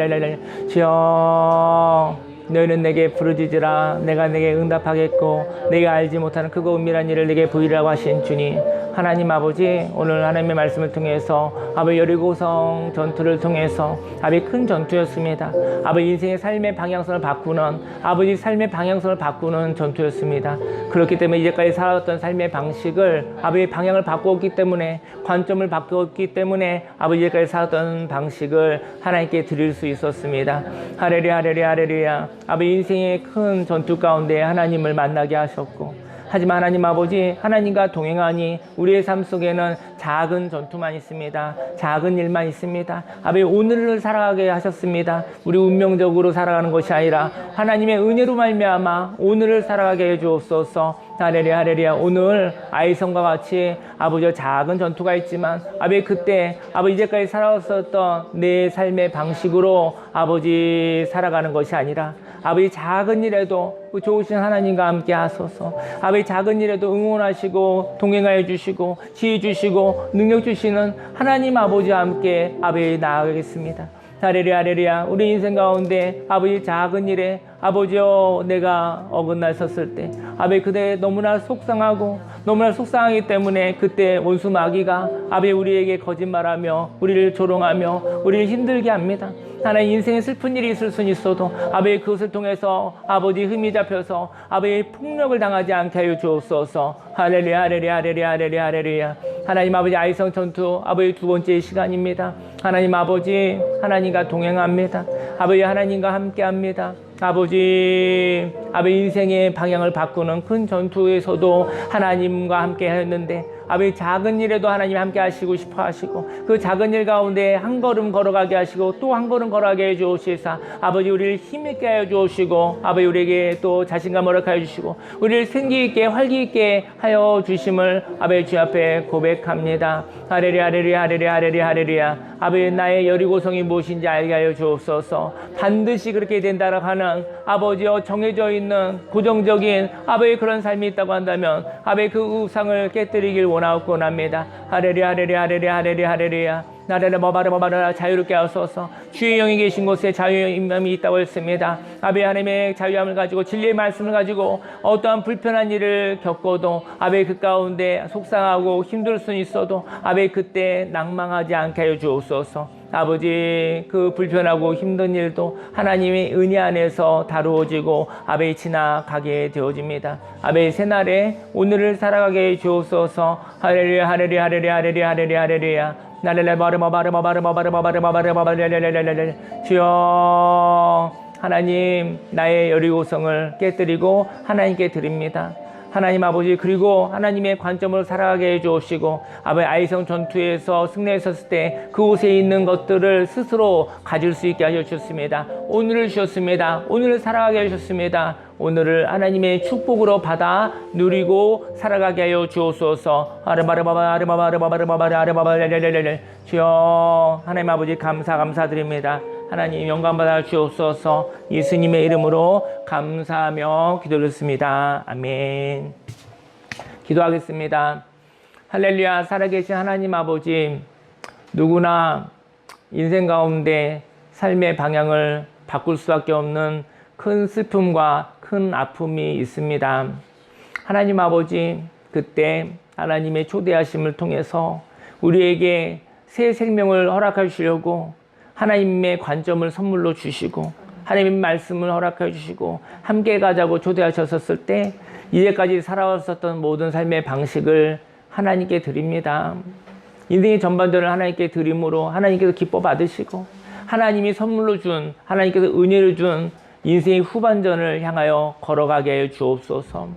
하레리야 주여 너희는 내게 부르짖으라 내가 내게 응답하겠고 내가 알지 못하는 크고 은밀한 일을 내게 보이라고 하신 주님 하나님 아버지 오늘 하나님의 말씀을 통해서 아버지 여리고성 전투를 통해서 아버지 큰 전투였습니다. 아버지 인생의 삶의 방향성을 바꾸는 아버지 삶의 방향성을 바꾸는 전투였습니다. 그렇기 때문에 이제까지 살아왔던 삶의 방식을 아버지 방향을 바꾸었기 때문에 관점을 바꾸었기 때문에 아버지 이제까지 살았던 방식을 하나님께 드릴 수 있었습니다. 하레리야 하레리야 하레리야 아버지 인생의 큰 전투 가운데 하나님을 만나게 하셨고 하지만 하나님 아버지 하나님과 동행하니 우리의 삶 속에는 작은 전투만 있습니다. 작은 일만 있습니다. 아버지 오늘을 살아가게 하셨습니다. 우리 운명적으로 살아가는 것이 아니라 하나님의 은혜로 말미암아 오늘을 살아가게 해주옵소서. 하레리야 하레리야 오늘 아이성과 같이 아버지 작은 전투가 있지만 아버지 그때 아버지 이제까지 살아왔었던 내 삶의 방식으로 아버지 살아가는 것이 아니라 아버지 작은 일에도 좋으신 하나님과 함께 하소서. 아버지 작은 일에도 응원하시고 동행하여 주시고 지혜 주시고 능력 주시는 하나님 아버지와 함께 아버지 나아가겠습니다. 하레리야 하레리야 우리 인생 가운데 아버지 작은 일에 아버지여 내가 어긋났었을 때 아버지 그대 너무나 속상하고 너무나 속상하기 때문에 그때 원수 마귀가 아버지 우리에게 거짓말하며 우리를 조롱하며 우리를 힘들게 합니다. 하나님 인생에 슬픈 일이 있을 수는 있어도 아버지 그것을 통해서 아버지 흠이 잡혀서 아버지 폭력을 당하지 않게 하여 주옵소서. 할렐루야 할렐루야 할렐루야 할렐루야 할렐루야 하나님 아버지 아이성 전투 아버지 두 번째 시간입니다. 하나님 아버지 하나님과 동행합니다. 아버지 하나님과 함께합니다. 아버지 인생의 방향을 바꾸는 큰 전투에서도 하나님과 함께 하였는데 아버지 작은 일에도 하나님 함께 하시고 싶어 하시고 그 작은 일 가운데 한 걸음 걸어가게 하시고 또 한 걸음 걸어가게 해주시사 아버지 우리를 힘있게 하여 주시고 아버지 우리에게 또 자신감을 허락하여 주시고 우리를 생기 있게 활기 있게 하여 주심을 아버지 주 앞에 고백합니다. 하레리야 하레리야 하레리야 하레리야 하레리야 아버지 나의 여리고성이 무엇인지 알게 하여 주옵소서. 반드시 그렇게 된다라고 하는 아버지여 정해져 있는 고정적인 아버지 그런 삶이 있다고 한다면 아버지 그 우상을 깨뜨리길 원하옵곤 합니다. 하레리야 하레리야 하레리야 하레리야 하레리야 나를 머바르 자유롭게 하소서. 주의 영이 계신 곳에 자유함이 있다고 했습니다. 아베 하나님의 자유함을 가지고 진리의 말씀을 가지고 어떠한 불편한 일을 겪어도 아베 그 가운데 속상하고 힘들 수는 있어도 아베 그때 낭망하지 않게 하여 주옵소서. 아버지 그 불편하고 힘든 일도 하나님의 은혜 안에서 다루어지고 아베 지나가게 되어집니다. 아베 새날에 오늘을 살아가게 해 주옵소서. 할렐루야 할렐루야 할렐루야 할렐루야 할렐루야 할렐루야 주여 하나님 나의 여리고성을 깨뜨리고 하나님께 드립니다. 하나님 아버지 그리고 하나님의 관점을 살아가게 해주시고 아버지 아이성 전투에서 승리했었을 때 그곳에 있는 것들을 스스로 가질 수 있게 하셨습니다. 오늘을 주셨습니다. 오늘을 살아가게 하셨습니다. 오늘을 하나님의 축복으로 받아 누리고 살아가게 하여 주옵소서. 주여 하나님 아버지 감사드립니다. 하나님 영광 받아 주옵소서. 예수님의 이름으로 감사하며 기도드렸습니다. 아멘. 기도하겠습니다. 할렐루야. 살아계신 하나님 아버지 누구나 인생 가운데 삶의 방향을 바꿀 수밖에 없는 큰 슬픔과 큰 아픔이 있습니다. 하나님 아버지, 그때 하나님의 초대하심을 통해서 우리에게 새 생명을 허락해 주시려고 하나님의 관점을 선물로 주시고 하나님의 말씀을 허락해 주시고 함께 가자고 초대하셨을 때 이제까지 살아왔었던 모든 삶의 방식을 하나님께 드립니다. 인생의 전반전을 하나님께 드림으로 하나님께서 기뻐 받으시고 하나님이 선물로 준, 하나님께서 은혜를 준 인생의 후반전을 향하여 걸어가게 하여 주옵소서.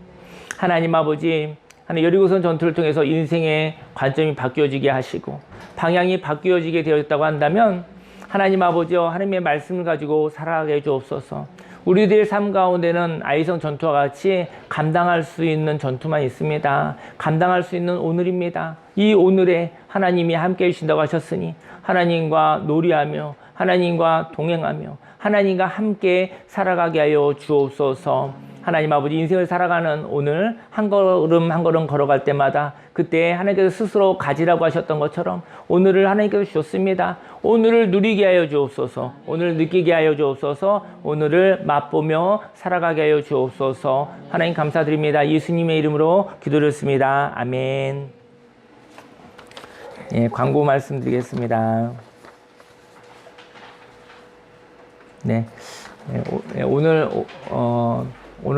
하나님 아버지, 여리고선 전투를 통해서 인생의 관점이 바뀌어지게 하시고 방향이 바뀌어지게 되었다고 한다면 하나님 아버지여, 하나님의 말씀을 가지고 살아가게 해 주옵소서. 우리들의 삶 가운데는 아이성 전투와 같이 감당할 수 있는 전투만 있습니다. 감당할 수 있는 오늘입니다. 이 오늘에 하나님이 함께 해주신다고 하셨으니 하나님과 놀이하며 하나님과 동행하며 하나님과 함께 살아가게 하여 주옵소서. 하나님 아버지, 인생을 살아가는 오늘 한 걸음 한 걸음 걸어갈 때마다 그때 하나님께서 스스로 가지라고 하셨던 것처럼 오늘을 하나님께서 주셨습니다. 오늘을 누리게 하여 주옵소서. 오늘을 느끼게 하여 주옵소서. 오늘을 맛보며 살아가게 하여 주옵소서. 하나님 감사드립니다. 예수님의 이름으로 기도드렸습니다. 아멘. 예, 광고 말씀드리겠습니다. 네, 오늘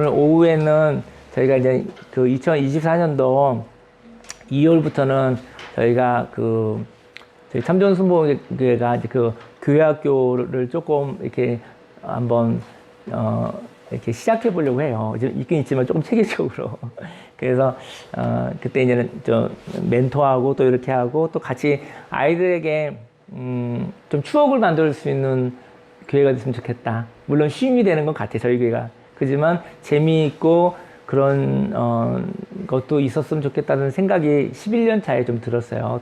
오후에는 저희가 이제 그 2024년도 2월부터는 저희가 저희 참전순복회가 이제 그 교회학교를 조금 이렇게 한번 이렇게 시작해 보려고 해요. 지금 있긴 있지만 조금 체계적으로. 그래서 그때 이제는 멘토하고 또 이렇게 하고 또 같이 아이들에게 좀 추억을 만들 수 있는 교회가 됐으면 좋겠다. 물론 쉼이 되는 건 같아요, 저희 교회가. 그렇지만 재미있고 그런 것도 있었으면 좋겠다는 생각이 11년 차에 좀 들었어요.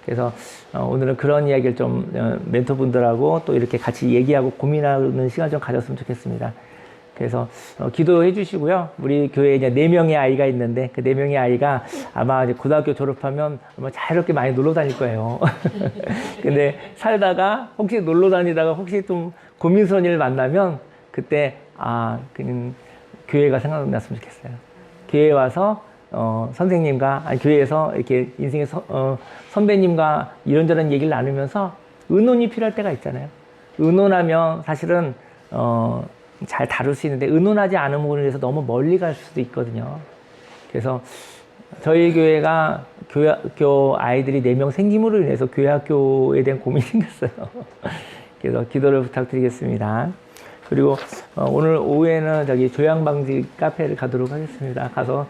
그래서 오늘은 그런 이야기를 좀 멘토분들하고 또 이렇게 같이 얘기하고 고민하는 시간 좀 가졌으면 좋겠습니다. 그래서 기도해 주시고요. 우리 교회에 이제 4명의 아이가 있는데 그 4명의 아이가 아마 이제 고등학교 졸업하면 아마 자유롭게 많이 놀러 다닐 거예요. 근데 살다가 혹시 놀러 다니다가 혹시 좀 고민스러운 일을 만나면 그때 그냥 교회가 생각났으면 좋겠어요. 교회에 와서 선생님과 교회에서 이렇게 인생의 선배님과 이런저런 얘기를 나누면서 의논이 필요할 때가 있잖아요. 의논하면 사실은 잘 다룰 수 있는데 의논하지 않은 부분에 대해서 너무 멀리 갈 수도 있거든요. 그래서 저희 교회가 교회학교 아이들이 4명 생김으로 인해서 교회학교에 대한 고민이 생겼어요. 그래서 기도를 부탁드리겠습니다. 그리고 오늘 오후에는 저기 조양방지 카페를 가도록 하겠습니다. 가서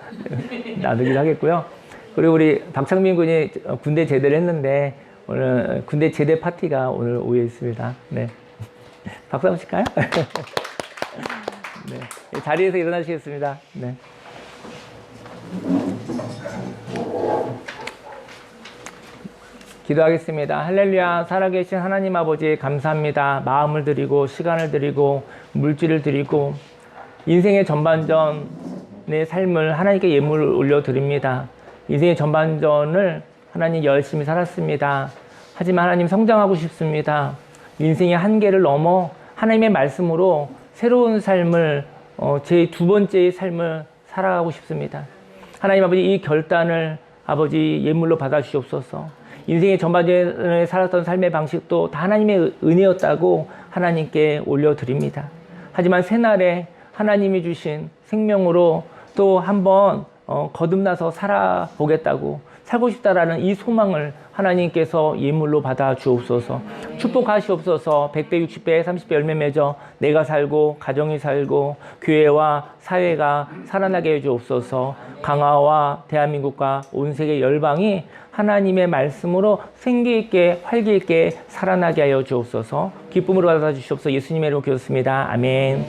나누기로 하겠고요. 그리고 우리 박창민 군이 군대 제대를 했는데 오늘 군대 제대 파티가 오늘 오후에 있습니다. 네. 박수 한번 칠까요? 네. 자리에서 일어나시겠습니다. 네. 기도하겠습니다. 할렐루야. 살아계신 하나님 아버지 감사합니다. 마음을 드리고 시간을 드리고 물질을 드리고 인생의 전반전의 삶을 하나님께 예물을 올려드립니다. 인생의 전반전을 하나님 열심히 살았습니다. 하지만 하나님 성장하고 싶습니다. 인생의 한계를 넘어 하나님의 말씀으로 새로운 삶을 제 2번째의 삶을 살아가고 싶습니다. 하나님 아버지, 이 결단을 아버지 예물로 받아주시옵소서. 인생의 전반전에 살았던 삶의 방식도 다 하나님의 은혜였다고 하나님께 올려드립니다. 하지만 새날에 하나님이 주신 생명으로 또 한번 거듭나서 살아보겠다고, 살고 싶다라는 이 소망을 하나님께서 예물로 받아 주옵소서. 축복하시옵소서. 100배, 60배, 30배 열매 맺어 내가 살고 가정이 살고 교회와 사회가 살아나게 해 주옵소서. 강화와 대한민국과 온 세계 열방이 하나님의 말씀으로 생기 있게 활기 있게 살아나게 하여 주옵소서. 기쁨으로 받아 주시옵소서. 예수님의 이름으로 기도했습니다. 아멘.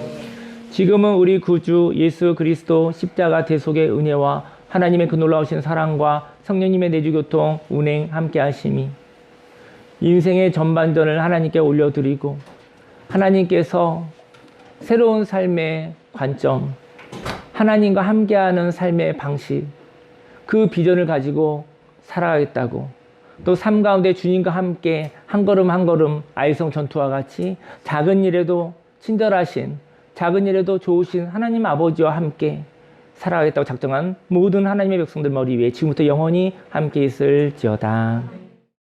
지금은 우리 구주 예수 그리스도 십자가 대속의 은혜와 하나님의 그 놀라우신 사랑과 성령님의 내주교통 운행 함께 하심이 인생의 전반전을 하나님께 올려드리고 하나님께서 새로운 삶의 관점, 하나님과 함께하는 삶의 방식, 그 비전을 가지고 살아가겠다고, 또 삶 가운데 주님과 함께 한 걸음 한 걸음 아이성 전투와 같이 작은 일에도 친절하신, 작은 일에도 좋으신 하나님 아버지와 함께 살아가겠다고 작정한 모든 하나님의 백성들 머리 위에 지금부터 영원히 함께 있을지어다.